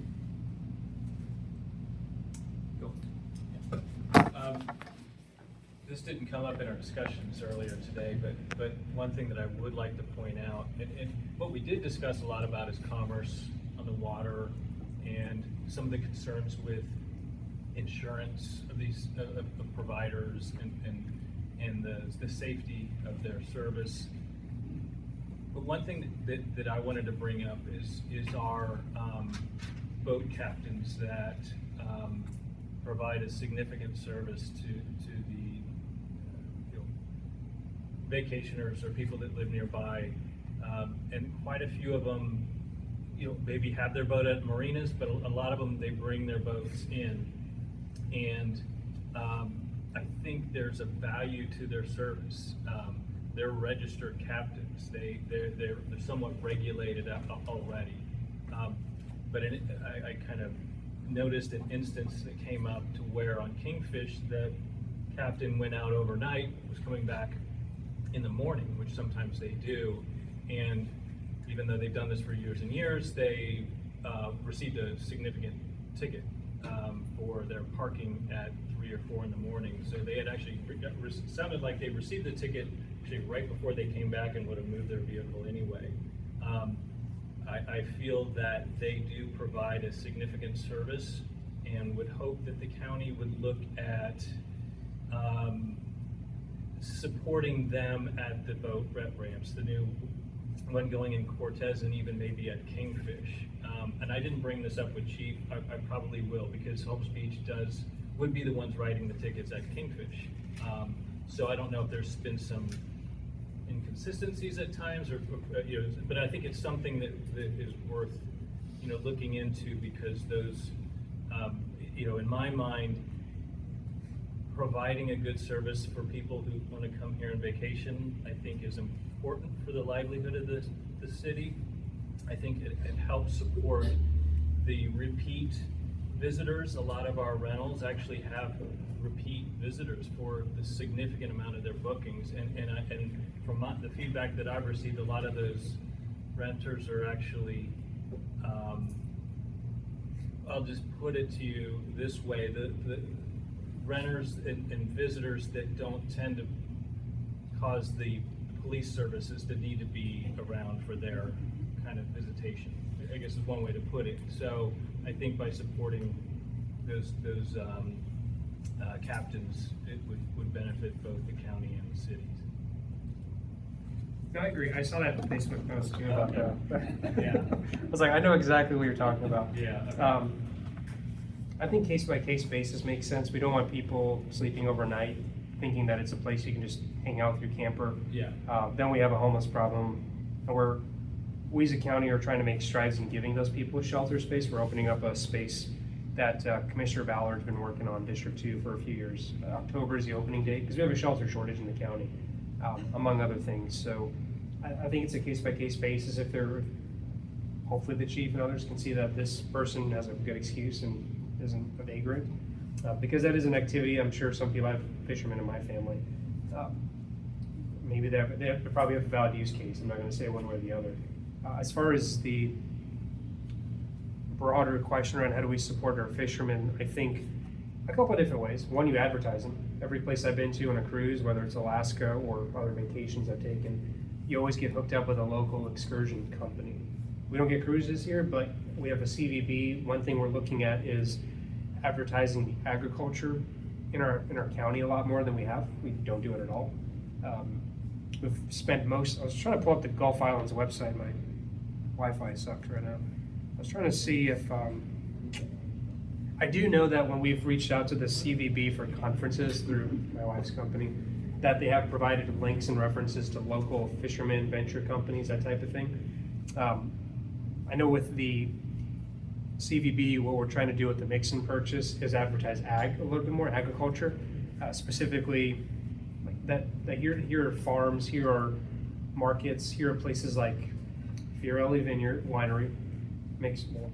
This didn't come up in our discussions earlier today, but one thing that I would like to point out, and what we did discuss a lot about is commerce on the water and some of the concerns with insurance of these of providers and the safety of their service. But one thing that I wanted to bring up is our boat captains that provide a significant service to the vacationers or people that live nearby, and quite a few of them, maybe have their boat at marinas, but a lot of them, they bring their boats in, and I think there's a value to their service. They're registered captains. They're somewhat regulated already, but I kind of noticed an instance that came up to where on Kingfish the captain went out overnight, was coming back in the morning, which sometimes they do, and even though they've done this for years and years, they received a significant ticket for their parking at 3 or 4 in the morning. So they had actually sounded like they received the ticket actually right before they came back and would have moved their vehicle anyway. I feel that they do provide a significant service and would hope that the county would look at supporting them at the boat ramps, the new one going in Cortez and even maybe at Kingfish. And I didn't bring this up with Chief, I probably will, because Holmes Beach would be the ones writing the tickets at Kingfish. So I don't know if there's been some inconsistencies at times, but I think it's something that is worth looking into, because those, in my mind, providing a good service for people who want to come here on vacation, I think is important for the livelihood of the city. I think it helps support the repeat visitors, a lot of our rentals actually have repeat visitors for the significant amount of their bookings. And from the feedback that I've received, a lot of those renters are actually, I'll just put it to you this way, the renters and visitors that don't tend to cause the police services to need to be around for their kind of visitation, I guess is one way to put it. So I think by supporting those captains, it would benefit both the county and the cities. No, I agree. I saw that Facebook post too about that. Yeah. I was like, I know exactly what you're talking about. Yeah. I think case by case basis makes sense. We don't want people sleeping overnight thinking that it's a place you can just hang out with your camper. Yeah. Then we have a homeless problem. And we as a county are trying to make strides in giving those people shelter space. We're opening up a space that Commissioner Ballard's been working on District 2 for a few years. October is the opening date because we have a shelter shortage in the county, among other things. So I think it's a case by case basis. If they're, hopefully the chief and others can see that this person has a good excuse and isn't a vagrant. Because that is an activity, I'm sure some people have fishermen in my family. Maybe they probably have a valid use case. I'm not going to say one way or the other. As far as the broader question around how do we support our fishermen, I think a couple of different ways. One, you advertise them. Every place I've been to on a cruise, whether it's Alaska or other vacations I've taken, you always get hooked up with a local excursion company. We don't get cruises here, but we have a CVB. One thing we're looking at is advertising the agriculture in our county a lot more than we have. We don't do it at all. We've spent I was trying to pull up the Gulf Islands website. My Wi-Fi sucks right now. I was trying to see if, I do know that when we've reached out to the CVB for conferences through my wife's company, that they have provided links and references to local fishermen, venture companies, that type of thing. I know with the CVB, what we're trying to do with the mix and purchase is advertise ag a little bit more, agriculture, specifically like that here are farms, here are markets, here are places like Fiorelli Vineyard Winery,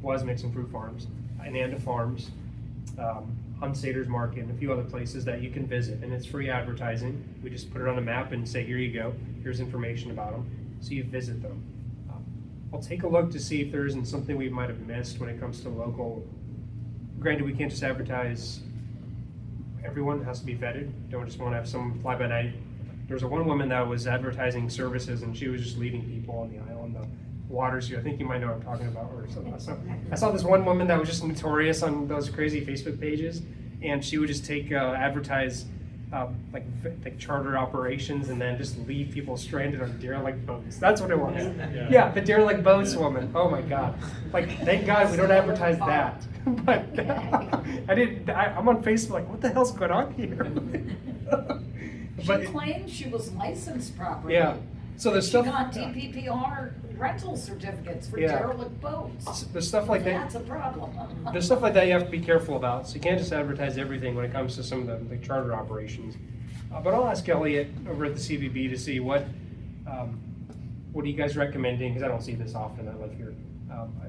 was Mixing Fruit Farms, Ananda Farms, Hunsader's Market, and a few other places that you can visit, and it's free advertising. We just put it on a map and say, here you go, here's information about them, so you visit them. I'll take a look to see if there isn't something we might have missed when it comes to local. Granted, we can't just advertise, everyone has to be vetted. Don't just want to have someone fly by night. There was one woman that was advertising services and she was just leaving people on the island, the waters here. I think you might know what I'm talking about. Or something. I saw this one woman that was just notorious on those crazy Facebook pages, and she would just take, advertise like charter operations and then just leave people stranded on derelict boats. That's what it was. Yeah, the derelict boats woman. Oh my God. Like, thank God we don't advertise that. But I'm on Facebook like, what the hell's going on here? She claimed she was licensed properly. Yeah. So there's stuff. She got DPPR rental certificates for derelict boats. There's stuff like that. That's a problem. There's stuff like that you have to be careful about. So you can't just advertise everything when it comes to some of the charter operations. But I'll ask Elliot over at the CVB to see what are you guys recommending? Because I don't see this often. I live here.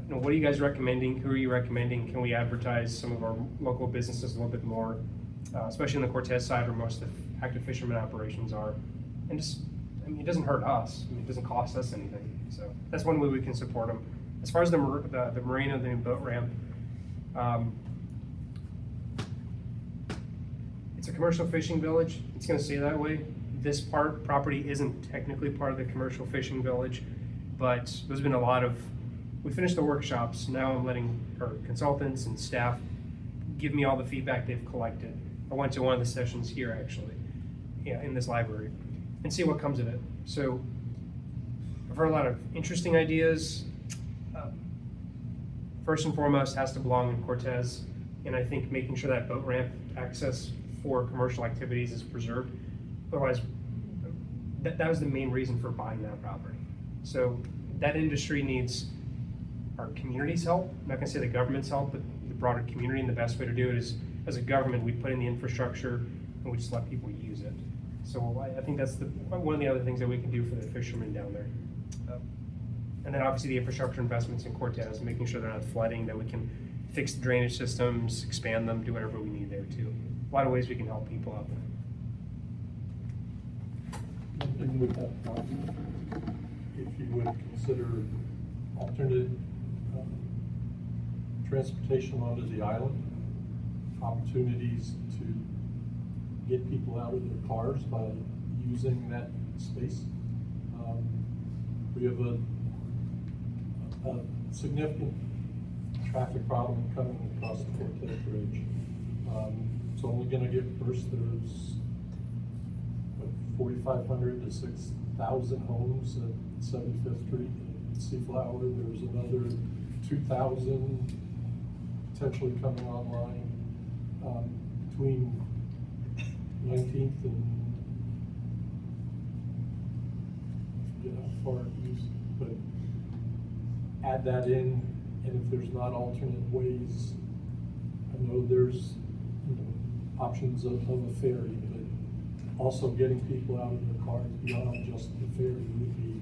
What are you guys recommending? Who are you recommending? Can we advertise some of our local businesses a little bit more, especially in the Cortez side where most of the active fishermen operations are? And just, it doesn't hurt us. It doesn't cost us anything. So that's one way we can support them. As far as the marina, the new boat ramp, it's a commercial fishing village. It's going to stay that way. This property isn't technically part of the commercial fishing village, but there's been a lot of, we finished the workshops. Now I'm letting our consultants and staff give me all the feedback they've collected. I went to one of the sessions here actually, in this library, and see what comes of it. So I've heard a lot of interesting ideas. First and foremost has to belong in Cortez, and I think making sure that boat ramp access for commercial activities is preserved. Otherwise, that was the main reason for buying that property. So that industry needs our community's help. I'm not gonna say the government's help, but the broader community, and the best way to do it is, as a government, we put in the infrastructure and we just let people use it. So I think that's one of the other things that we can do for the fishermen down there. And then obviously the infrastructure investments in Cortez, making sure they're not flooding, that we can fix the drainage systems, expand them, do whatever we need there too. A lot of ways we can help people out there. And with that point, if you would consider alternate transportation onto the island, opportunities to get people out of their cars by using that space. We have a significant traffic problem coming across the Cortez Bridge. It's only gonna get worse. There's 4,500 to 6,000 homes at 75th Street and Seaflower. There's another 2,000 potentially coming online between 19th and I forget how far it is, but add that in, and if there's not alternate ways, I know there's, you know, options of a ferry, but also getting people out of their cars beyond just the ferry would be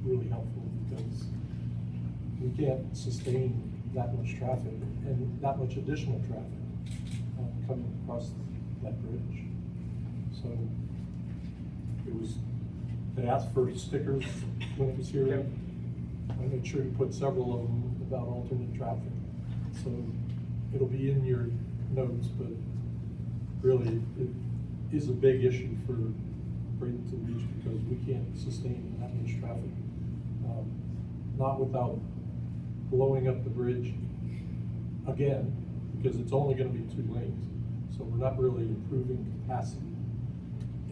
really helpful, because we can't sustain that much traffic and that much additional traffic coming across that bridge. So they asked for stickers when it was here. Yep. I made sure to put several of them about alternate traffic. So it'll be in your notes, but really it is a big issue for Bradenton Beach because we can't sustain that much traffic. Not without blowing up the bridge again, because it's only gonna be 2 lanes. So we're not really improving capacity.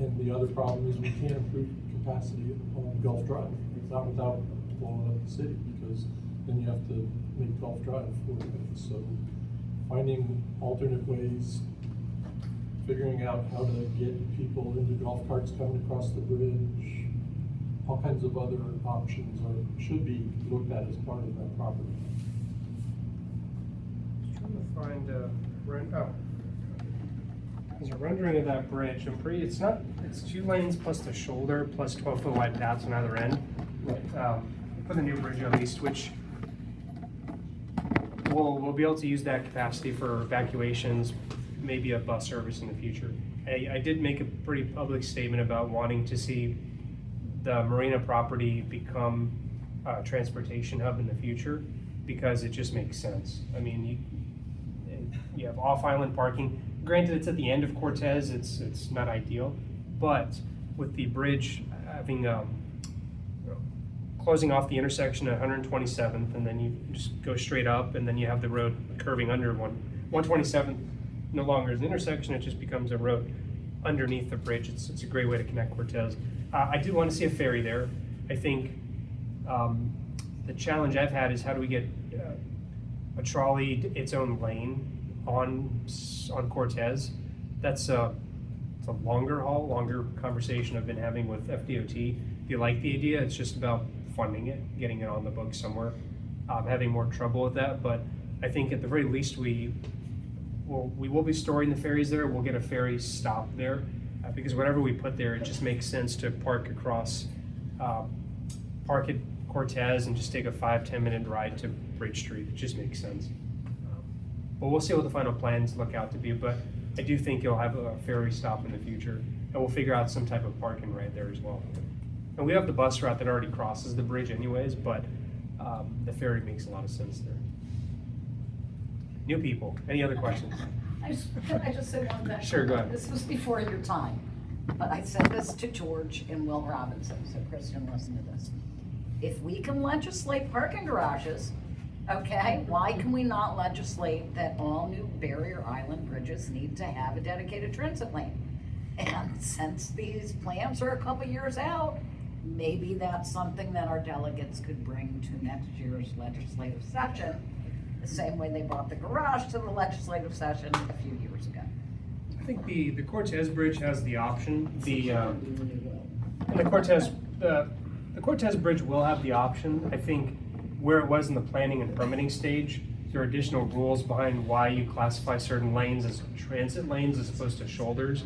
And the other problem is we can't improve capacity on Gulf Drive. It's not without blowing up the city, because then you have to make Gulf Drive 40 minutes. So finding alternate ways, figuring out how to get people into golf carts coming across the bridge, all kinds of other options should be looked at as part of that property. Just trying to find there's a rendering of that bridge. It's 2 lanes plus the shoulder plus 12-foot wide paths on either end. For the new bridge at least, which we'll be able to use that capacity for evacuations, maybe a bus service in the future. I did make a pretty public statement about wanting to see the marina property become a transportation hub in the future, because it just makes sense. I mean, you have off-island parking. Granted, it's at the end of Cortez, it's not ideal, but with the bridge having closing off the intersection at 127th, and then you just go straight up, and then you have the road curving under 127th. No longer is an intersection; it just becomes a road underneath the bridge. It's a great way to connect Cortez. I did want to see a ferry there. I think the challenge I've had is how do we get a trolley its own lane on Cortez. It's a longer conversation I've been having with FDOT. If you like the idea, it's just about funding it, getting it on the books somewhere. I'm having more trouble with that, but I think at the very least we will be storing the ferries there. We'll get a ferry stop there, because whatever we put there, it just makes sense to park at Cortez and just take a 5-10 minute ride to Bridge Street. It just makes sense. But we'll see what the final plans look out to be, but I do think you'll have a ferry stop in the future, and we'll figure out some type of parking right there as well. And we have the bus route that already crosses the bridge anyways, but the ferry makes a lot of sense there. New people, any other questions? Can I just say one thing? Sure, go ahead. This was before your time, but I said this to George and Will Robinson, so Kristen, listen to this. If we can legislate parking garages, okay, why can we not legislate that all new barrier island bridges need to have a dedicated transit lane? And since these plans are a couple years out, maybe that's something that our delegates could bring to next year's legislative session, the same way they brought the garage to the legislative session a few years ago. I think the Cortez Bridge has the option. And the Cortez Bridge will have the option. I think where it was in the planning and permitting stage, there are additional rules behind why you classify certain lanes as transit lanes as opposed to shoulders.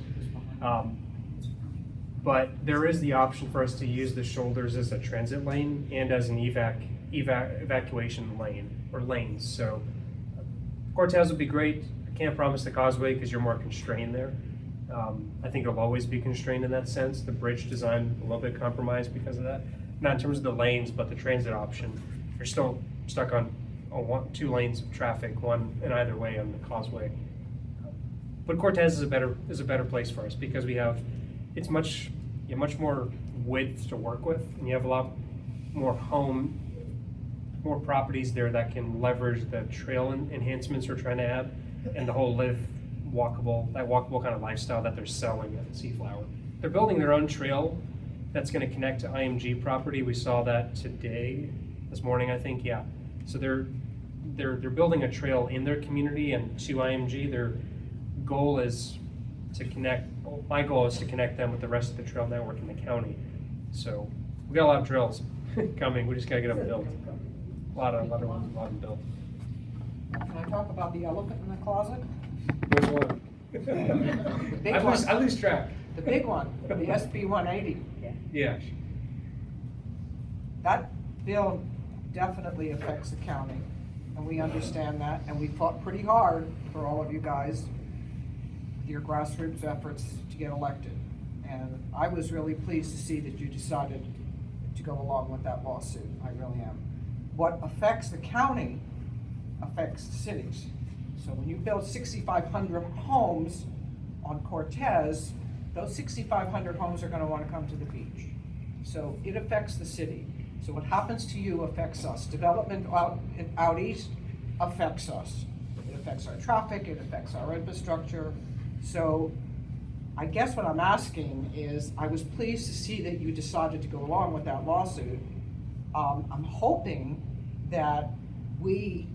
But there is the option for us to use the shoulders as a transit lane and as an evac evacuation lane or lanes. So Cortez would be great. I can't promise the Causeway because you're more constrained there. I think it'll always be constrained in that sense. The bridge design a little bit compromised because of that. Not in terms of the lanes, but the transit option. You're still stuck on 2 lanes of traffic, one in either way on the Causeway. But Cortez is a better place for us because you have much more width to work with, and you have a lot more properties there that can leverage the trail enhancements we're trying to add, and the whole walkable kind of lifestyle that they're selling at Seaflower. They're building their own trail that's going to connect to IMG property. We saw that this morning, I think. Yeah. So they're building a trail in their community and to IMG. Their goal is to connect. My goal is to connect them with the rest of the trail network in the county. So we got a lot of trails coming. We just got to get them built. A lot of them built. Can I talk about the elephant in the closet? Which one? Big I one. lose track. The big one, the SB 180. Yeah. That bill definitely affects the county, and we understand that, and we fought pretty hard for all of you guys, your grassroots efforts to get elected. And I was really pleased to see that you decided to go along with that lawsuit. I really am. What affects the county affects the cities. So when you build 6,500 homes on Cortez, those 6,500 homes are going to want to come to the beach. So it affects the city. So what happens to you affects us. Development out east affects us. It affects our traffic, it affects our infrastructure. So I guess what I'm asking is, I was pleased to see that you decided to go along with that lawsuit. I'm hoping that we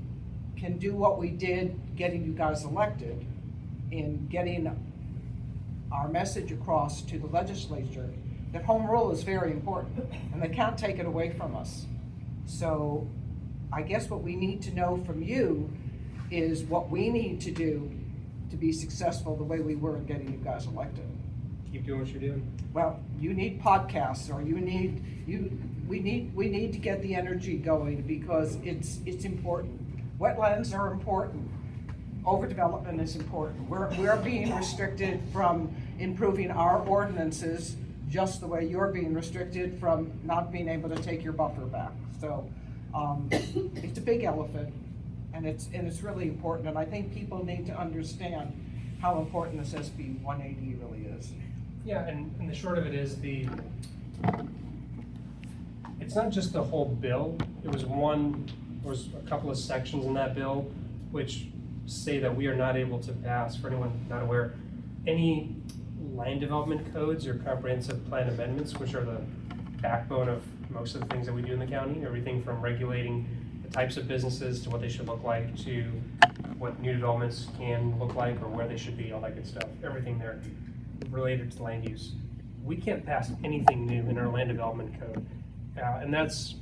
can do what we did getting you guys elected in getting our message across to the legislature that home rule is very important and they can't take it away from us. So I guess what we need to know from you is what we need to do to be successful the way we were in getting you guys elected. Keep doing what you're doing. Well, you need podcasts, or we need to get the energy going because it's important. Wetlands are important. Overdevelopment is important. We're being restricted from improving our ordinances just the way you're being restricted from not being able to take your buffer back. So it's a big elephant, and it's really important. And I think people need to understand how important this SB 180 really is. Yeah, and the short of it is it's not just the whole bill. There was a couple of sections in that bill which say that we are not able to pass, for anyone not aware, any land development codes or comprehensive plan amendments, which are the backbone of most of the things that we do in the county. Everything from regulating the types of businesses to what they should look like to what new developments can look like or where they should be, all that good stuff. Everything there related to land use. We can't pass anything new in our land development code, and that's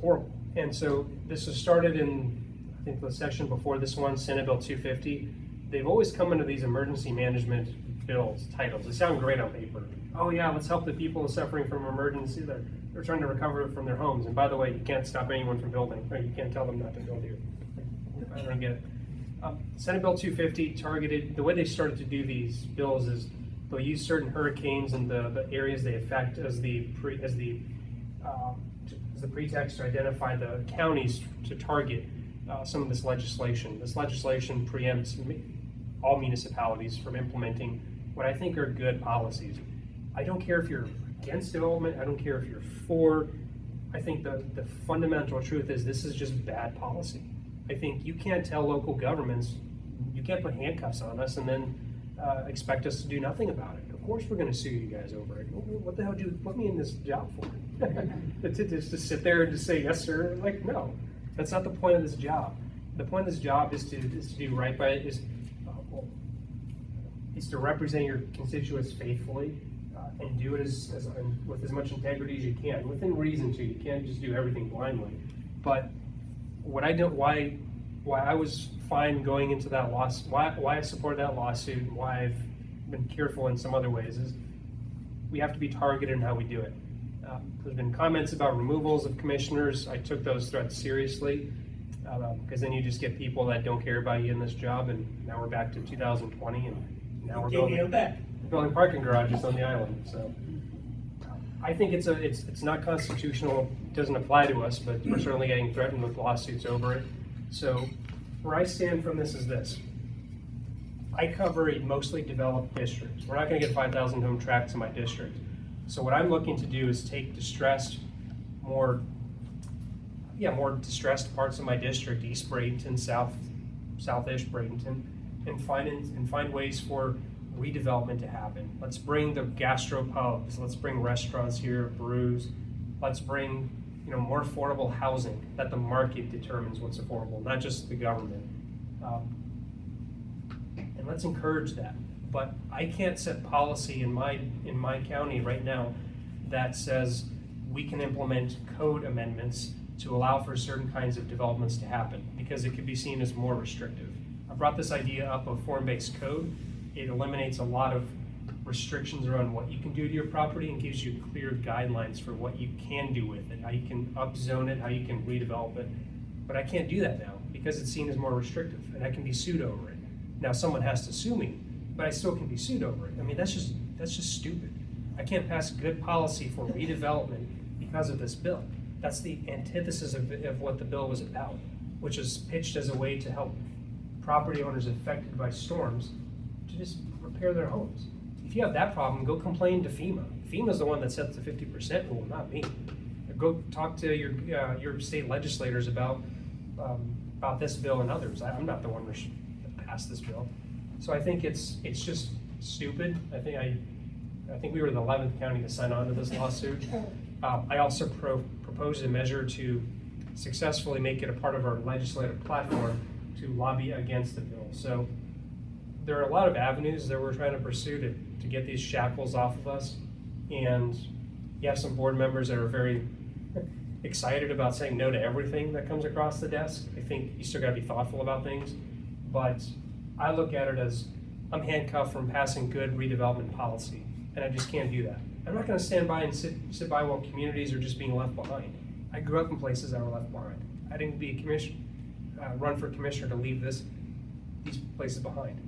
horrible. And so this was started in, I think, the session before this one, Senate Bill 250. They've always come under these emergency management bills titles. They sound great on paper. Oh yeah, let's help the people suffering from emergency. They're trying to recover from their homes. And by the way, you can't stop anyone from building. Right? You can't tell them not to build here. I don't get it. Senate Bill 250 targeted, the way they started to do these bills is they'll use certain hurricanes and the areas they affect as the pretext to identify the counties to target some of this legislation. This legislation preempts all municipalities from implementing what I think are good policies. I don't care if you're against development, I don't care if you're for. I think the fundamental truth is this is just bad policy. I think you can't tell local governments, you can't put handcuffs on us and then expect us to do nothing about it. Of course we're going to sue you guys over it. What the hell do you put me in this job for? Just to sit there and just say yes sir? Like, no, that's not the point of this job. The point of this job is to do right by it, is to represent your constituents faithfully and do it with as much integrity as you can, within reason too. You can't just do everything blindly. But what I don't, why I was fine going into that lawsuit, why I supported that lawsuit, and why I've been careful in some other ways is we have to be targeted in how we do it. There's been comments about removals of commissioners. I took those threats seriously, because then you just get people that don't care about you in this job, and now we're back to 2020, and now we're building parking garages on the island, so. I think it's not constitutional, doesn't apply to us, but we're certainly getting threatened with lawsuits over it. So where I stand from this is this. I cover a mostly developed district. We're not gonna get 5,000 home tracts in my district. So what I'm looking to do is take distressed, more distressed parts of my district, East Bradenton, Southish Bradenton, and find ways for redevelopment to happen. Let's bring the gastropubs, let's bring restaurants here, brews, let's bring, more affordable housing that the market determines what's affordable, not just the government. And let's encourage that. But I can't set policy in my county right now that says we can implement code amendments to allow for certain kinds of developments to happen, because it could be seen as more restrictive. I brought this idea up of form-based code. It eliminates a lot of restrictions around what you can do to your property and gives you clear guidelines for what you can do with it, how you can upzone it, how you can redevelop it. But I can't do that now because it's seen as more restrictive, and I can be sued over it. Now someone has to sue me, but I still can be sued over it. I mean, that's just stupid. I can't pass good policy for redevelopment because of this bill. That's the antithesis of what the bill was about, which is pitched as a way to help property owners affected by storms to just repair their homes. If you have that problem, go complain to FEMA. FEMA's the one that sets the 50% rule, not me. Go talk to your state legislators about this bill and others. I'm not the one that passed this bill. So I think it's just stupid. I think we were the 11th county to sign on to this lawsuit. I also proposed a measure to successfully make it a part of our legislative platform to lobby against the bill. So there are a lot of avenues that we're trying to pursue to get these shackles off of us. And you have some board members that are very excited about saying no to everything that comes across the desk. I think you still gotta be thoughtful about things. But I look at it as I'm handcuffed from passing good redevelopment policy, and I just can't do that. I'm not gonna stand by and sit by while communities are just being left behind. I grew up in places that were left behind. I didn't be run for commissioner to leave these places behind.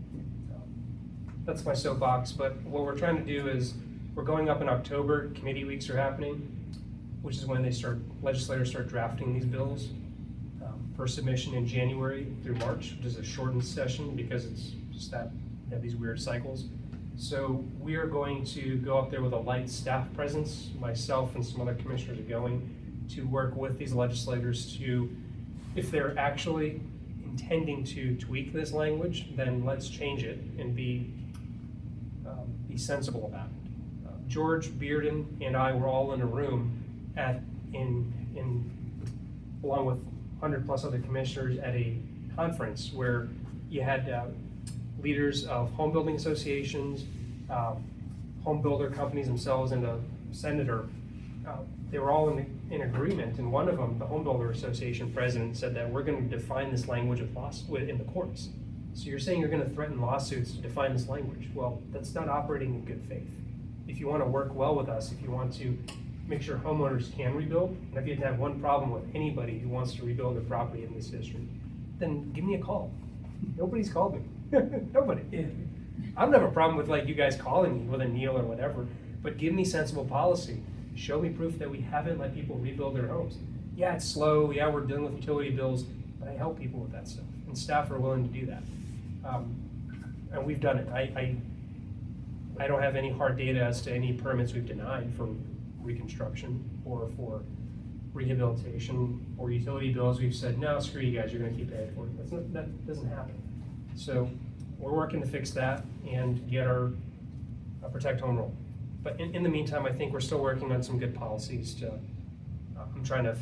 That's my soapbox, but what we're trying to do is, we're going up in October, committee weeks are happening, which is when legislators start drafting these bills for submission in January through March, which is a shortened session because it's just that, have these weird cycles. So we are going to go up there with a light staff presence. Myself and some other commissioners are going to work with these legislators to, if they're actually intending to tweak this language, then let's change it and be sensible about it. George Bearden and I were all in a room along with 100 plus other commissioners at a conference where you had leaders of home building associations, home builder companies themselves, and a senator. They were all in agreement, and one of them, the Home Builder Association president, said that we're going to define this language in the courts. So you're saying you're going to threaten lawsuits to define this language. Well, that's not operating in good faith. If you want to work well with us, if you want to make sure homeowners can rebuild, and if you have to have one problem with anybody who wants to rebuild their property in this district, then give me a call. Nobody's called me. Nobody. I don't have a problem with you guys calling me with a Neil or whatever, but give me sensible policy. Show me proof that we haven't let people rebuild their homes. Yeah, it's slow. Yeah, we're dealing with utility bills, but I help people with that stuff, and staff are willing to do that. And we've done it. I don't have any hard data as to any permits we've denied for reconstruction or for rehabilitation or utility bills. We've said, no, screw you guys, you're gonna keep paying for it. That doesn't happen. So we're working to fix that and get our protect home rule. But in the meantime, I think we're still working on some good policies I'm trying to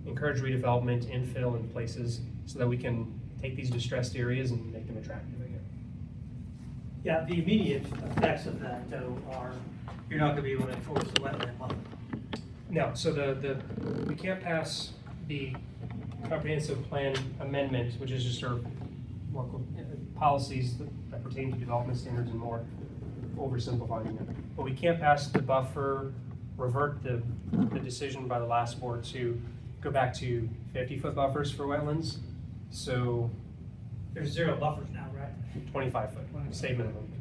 encourage redevelopment, infill in places so that we can take these distressed areas and make them attractive again. Yeah, the immediate effects of that, though, are you're not going to be able to enforce the wetland law. No, so we can't pass the comprehensive plan amendment, which is just our policies that pertain to development standards and more, oversimplifying it. But we can't pass the buffer revert the decision by the last board to go back to 50-foot buffers for wetlands. So There's 0 buffers now, right? 25-foot, state minimum.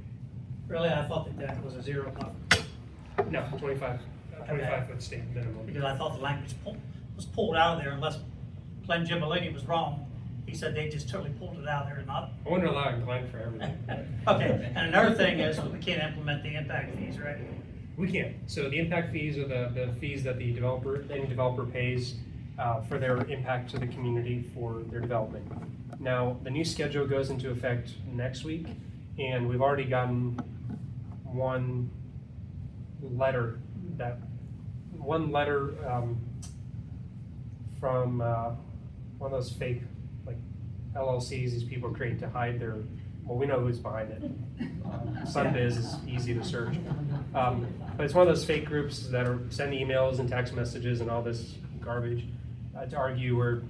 Really, I thought that was a 0 buffer, No, 25-foot state minimum. because I thought the language was pulled out of there unless Glenn Gimbalini was wrong. He said they just totally pulled it out of there and not. I wouldn't allow Glenn for everything. Okay, and another thing is we can't implement the impact fees, right? We can. So the impact fees are the fees that any developer pays for their impact to the community for their development. Now, the new schedule goes into effect next week, and we've already gotten one letter from one of those fake like LLCs these people create to hide their, well, we know who's behind it. Sunbiz is easy to search. But it's one of those fake groups that are sending emails and text messages and all this garbage to argue we're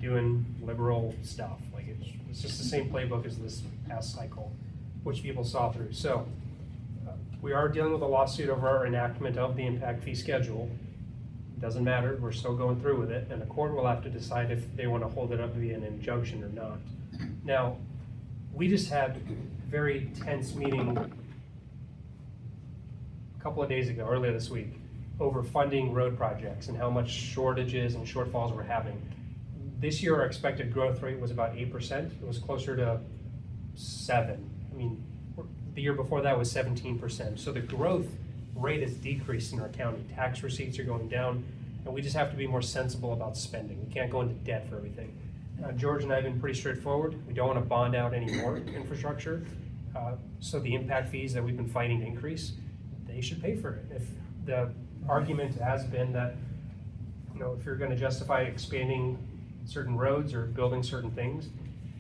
doing liberal stuff. Like it's just the same playbook as this past cycle, which people saw through. So we are dealing with a lawsuit over our enactment of the impact fee schedule. Doesn't matter, we're still going through with it, and the court will have to decide if they want to hold it up via an injunction or not. Now, we just had a very tense meeting a couple of days ago, earlier this week, over funding road projects and how much shortages and shortfalls we're having. This year, our expected growth rate was about 8%. It was closer to 7%. I mean, the year before that was 17%. So the growth rate has decreased in our county. Tax receipts are going down, and we just have to be more sensible about spending. We can't go into debt for everything. George and I have been pretty straightforward. We don't want to bond out any more infrastructure. So the impact fees that we've been fighting to increase, they should pay for it. If the argument has been that, you know, if you're going to justify expanding certain roads or building certain things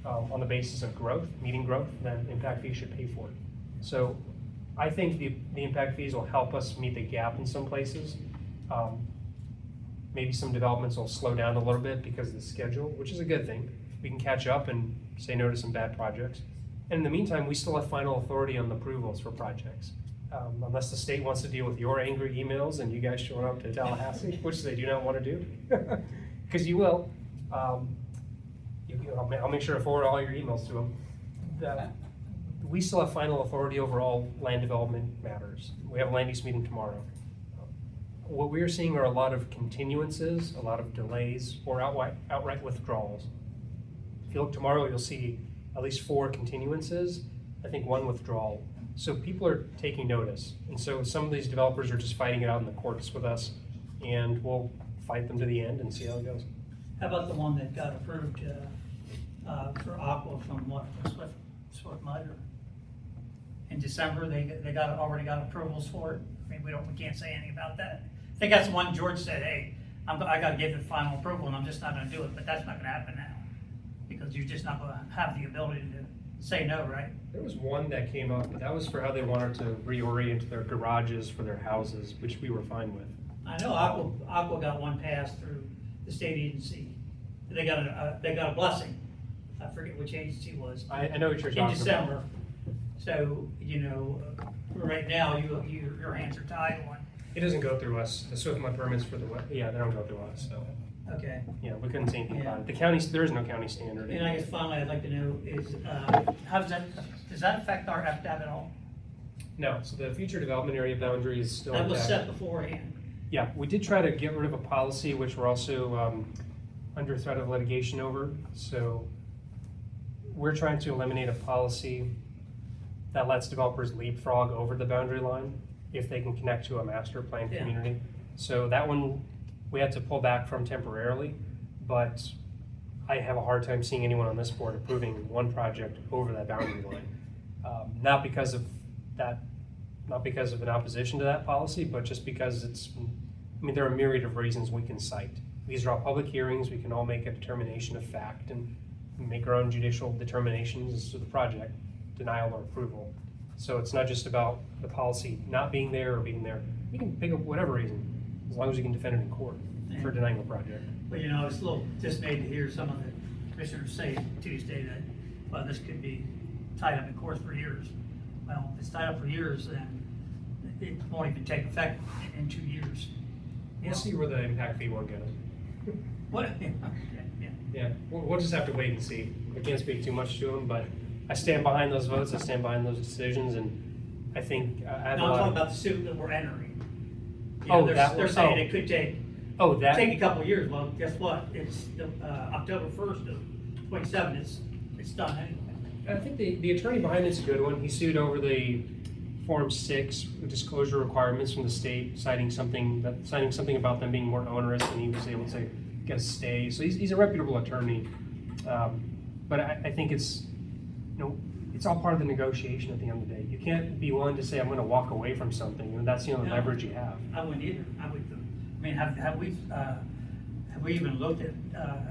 on the basis of growth, meeting growth, then impact fees should pay for it. So I think the impact fees will help us meet the gap in some places. Maybe some developments will slow down a little bit because of the schedule, which is a good thing. We can catch up and say no to some bad projects. And in the meantime, we still have final authority on the approvals for projects. Unless the state wants to deal with your angry emails and you guys showing up to Tallahassee, which they do not want to do, because you will. I'll make sure to forward all your emails to them. We still have final authority over all land development matters. We have a land use meeting tomorrow. What we're seeing are a lot of continuances, a lot of delays, or outright withdrawals. If you look tomorrow, you'll see at least 4 continuances, I think 1 withdrawal. So people are taking notice. And so some of these developers are just fighting it out in the courts with us, and we'll fight them to the end and see how it goes. How about the one that got approved for Aqua from what, Swift Mud? In December, they already got approvals for it. I mean, we can't say anything about that. I think that's the one George said, hey, I gotta give the final approval and I'm just not gonna do it, but that's not gonna happen now. Because you're just not gonna have the ability to say no, right? There was one that came up, but that was for how they wanted to reorient their garages for their houses, which we were fine with. I know Aqua got one passed through the state agency. They got a blessing. I forget which agency it was. I know what you're talking about. In December. So, you know, right now, your hands are tied on. It doesn't go through us. The Swift Mud permits for they don't go through us, so. Okay. Yeah, we couldn't say anything about it. The county, there is no county standard. And I guess finally, I'd like to know is, how does that affect our FDAP at all? No, so the future development area boundary is still That was intact. set beforehand. Yeah, we did try to get rid of a policy, which we're also under threat of litigation over. So we're trying to eliminate a policy that lets developers leapfrog over the boundary line if they can connect to a master plan Yeah. community. So that one we had to pull back from temporarily, but I have a hard time seeing anyone on this board approving one project over that boundary line. Not because of an opposition to that policy, but just because there are a myriad of reasons we can cite. These are all public hearings, we can all make a determination of fact and make our own judicial determinations as to the project, denial or approval. So it's not just about the policy not being there or being there. You can pick up whatever reason, as long as you can defend it in court for denying the project. But you know, I was a little dismayed to hear some of the commissioners say Tuesday that, well, this could be tied up in court for years. Well, if it's tied up for years, then, it won't even take effect in 2 years. We'll see where the impact fee one goes. What, yeah. Yeah, we'll just have to wait and see. I can't speak too much to them, but I stand behind those votes, I stand behind those decisions, and I think I have a No, I'm lot talking of. about the suit that we're entering. You Oh, know, that they're one- saying oh. it could take That, a couple of years. Well, guess what? It's October 1st of 27, it's done anyway. I think the attorney behind it's a good one. He sued over the Form 6 disclosure requirements from the state, citing something about them being more onerous, and he was able to get a stay. So he's a reputable attorney. But I think it's, it's all part of the negotiation at the end of the day. You can't be willing to say, I'm gonna walk away from something, that's the only No. leverage you have. I wouldn't either. I mean, have we even looked at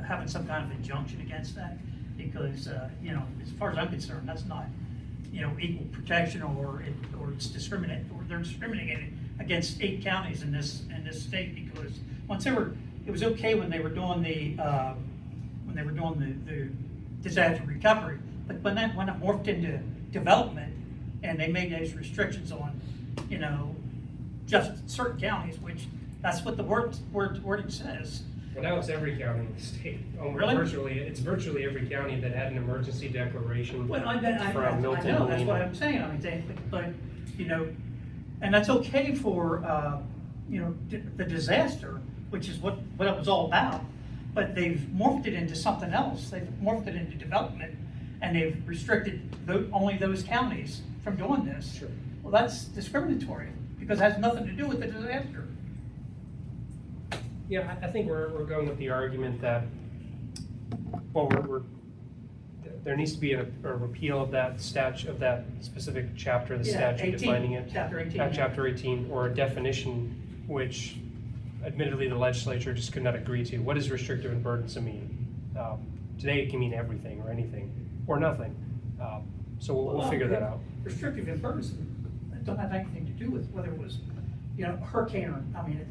having some kind of injunction against that? Because, as far as I'm concerned, that's not, equal protection or it's discriminate, or they're discriminating against 8 counties in this state, because it was okay when they were doing the disaster recovery, but when it morphed into development and they made those restrictions on, just certain counties, which that's what the wording says. Well, now it's every county in the state. Really? It's virtually every county that had an emergency declaration. Well, I from know, Milton, that's what Helena. I'm saying, but, and that's okay for, the disaster, which is what it was all about, but they've morphed it into something else, they've morphed it into development, and they've restricted only those counties from doing this. Sure. Well, that's discriminatory, because it has nothing to do with the disaster. Yeah, I think we're going with the argument that, well, there needs to be a repeal of that of that specific chapter of the Yeah, statute 18, defining it. Chapter 18. Chapter 18, or a definition which admittedly the legislature just could not agree to. What does restrictive and burdensome mean? Today it can mean everything or anything, or nothing. So we'll figure that out. Restrictive and burdensome don't have anything to do with whether it was, hurricane or,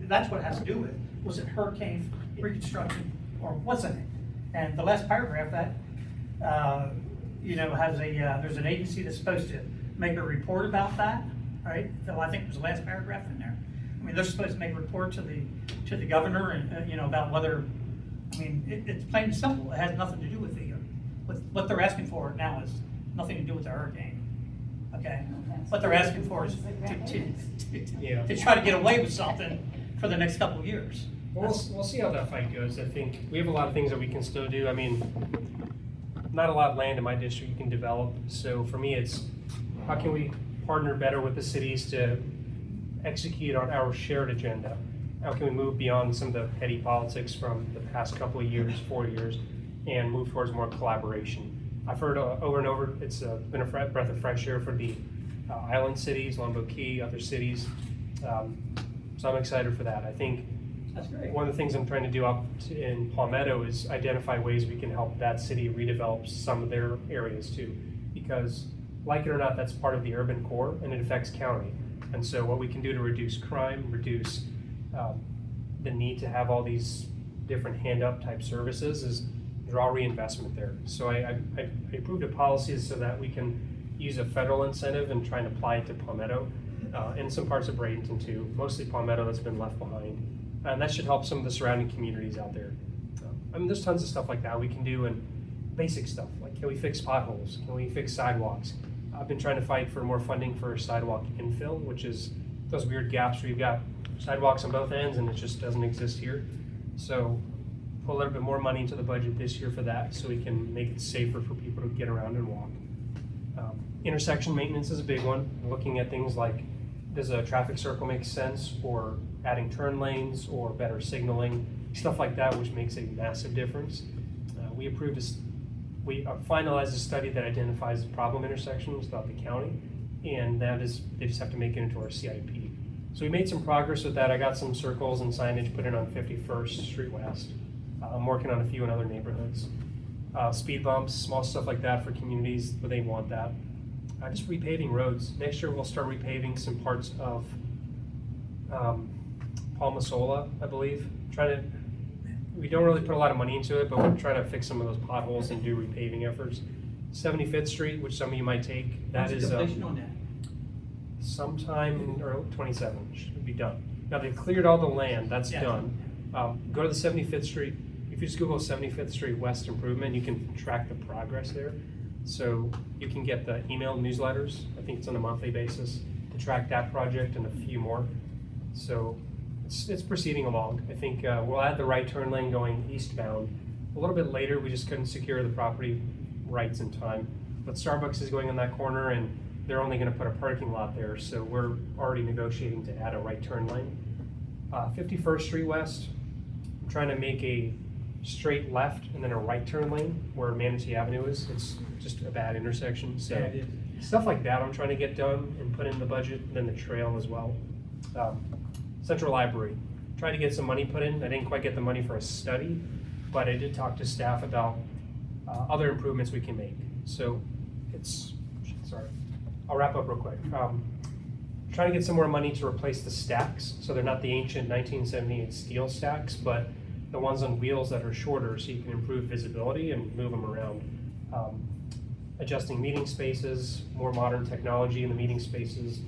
that's what it has to do with. Was it hurricane reconstruction or wasn't it? And the last paragraph that, has there's an agency that's supposed to make a report about that, right? So I think it was the last paragraph in there. They're supposed to make a report to the governor and, about whether, it's plain and simple. It has nothing to do with with what they're asking for now is nothing to do with the hurricane. Okay? What they're asking for is to try to get away with something for the next couple of years. We'll see how that fight goes. I think we have a lot of things that we can still do. Not a lot of land in my district you can develop. So for me, it's how can we partner better with the cities to execute on our shared agenda? How can we move beyond some of the petty politics from the past couple of years, 4 years, and move towards more collaboration? I've heard over and over, it's been a breath of fresh air for the island cities, Lombok Key, other cities. So I'm excited for that. I think That's great. one of the things I'm trying to do in Palmetto is identify ways we can help that city redevelop some of their areas too. Because like it or not, that's part of the urban core and it affects county. And so what we can do to reduce crime, reduce the need to have all these different hand-up type services is draw reinvestment there. So I approved a policy so that we can use a federal incentive and try and apply it to Palmetto and some parts of Bradenton too, mostly Palmetto that's been left behind. And that should help some of the surrounding communities out there. There's tons of stuff like that we can do, and basic stuff, like can we fix potholes? Can we fix sidewalks? I've been trying to fight for more funding for sidewalk infill, which is those weird gaps where you've got sidewalks on both ends and it just doesn't exist here. So put a little bit more money into the budget this year for that so we can make it safer for people to get around and walk. Intersection maintenance is a big one. Looking at things like, does a traffic circle make sense, or adding turn lanes or better signaling, stuff like that, which makes a massive difference. We finalized a study that identifies problem intersections throughout the county, and that is, they just have to make it into our CIP. So we made some progress with that. I got some circles and signage put in on 51st Street West. I'm working on a few in other neighborhoods. Speed bumps, small stuff like that for communities where they want that. Just repaving roads. Next year we'll start repaving some parts of Palmasola, I believe. We don't really put a lot of money into it, but we're trying to fix some of those potholes and do repaving efforts. 75th Street, which some of you might take, that What's is the completion on that? sometime in early 27, should be done. Now, they've cleared all the land, that's Yeah. done. Go to the 75th Street, if you just Google 75th Street West Improvement, you can track the progress there. So you can get the email newsletters, I think it's on a monthly basis, to track that project and a few more. So it's proceeding along. I think we'll add the right turn lane going eastbound. A little bit later, we just couldn't secure the property rights in time. But Starbucks is going in that corner and they're only gonna put a parking lot there, so we're already negotiating to add a right turn lane. 51st Street West, I'm trying to make a straight left and then a right turn lane where Manatee Avenue is. It's just a bad intersection, so. Yeah, it is. Stuff like that I'm trying to get done and put in the budget, and then the trail as well. Central Library, tried to get some money put in. I didn't quite get the money for a study, but I did talk to staff about other improvements we can make. So sorry, I'll wrap up real quick. Trying to get some more money to replace the stacks, so they're not the ancient 1978 steel stacks, but the ones on wheels that are shorter, so you can improve visibility and move them around. Adjusting meeting spaces, more modern technology in the meeting spaces,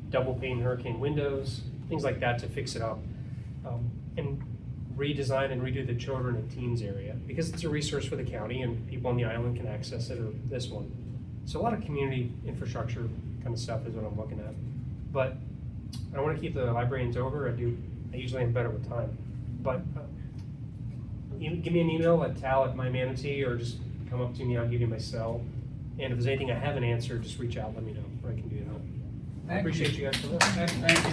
double pane hurricane windows, things like that to fix it up. And redesign and redo the children and teens area, because it's a resource for the county and people on the island can access it, or this one. So a lot of community infrastructure kind of stuff is what I'm looking at. But I want to keep the librarians over. I usually am better with time. But give me an email at tal@mymanatee, or just come up to me, I'll give you my cell. And if there's anything I haven't answered, just reach out, let me know, or I can do that. I appreciate you guys for that. Thank you.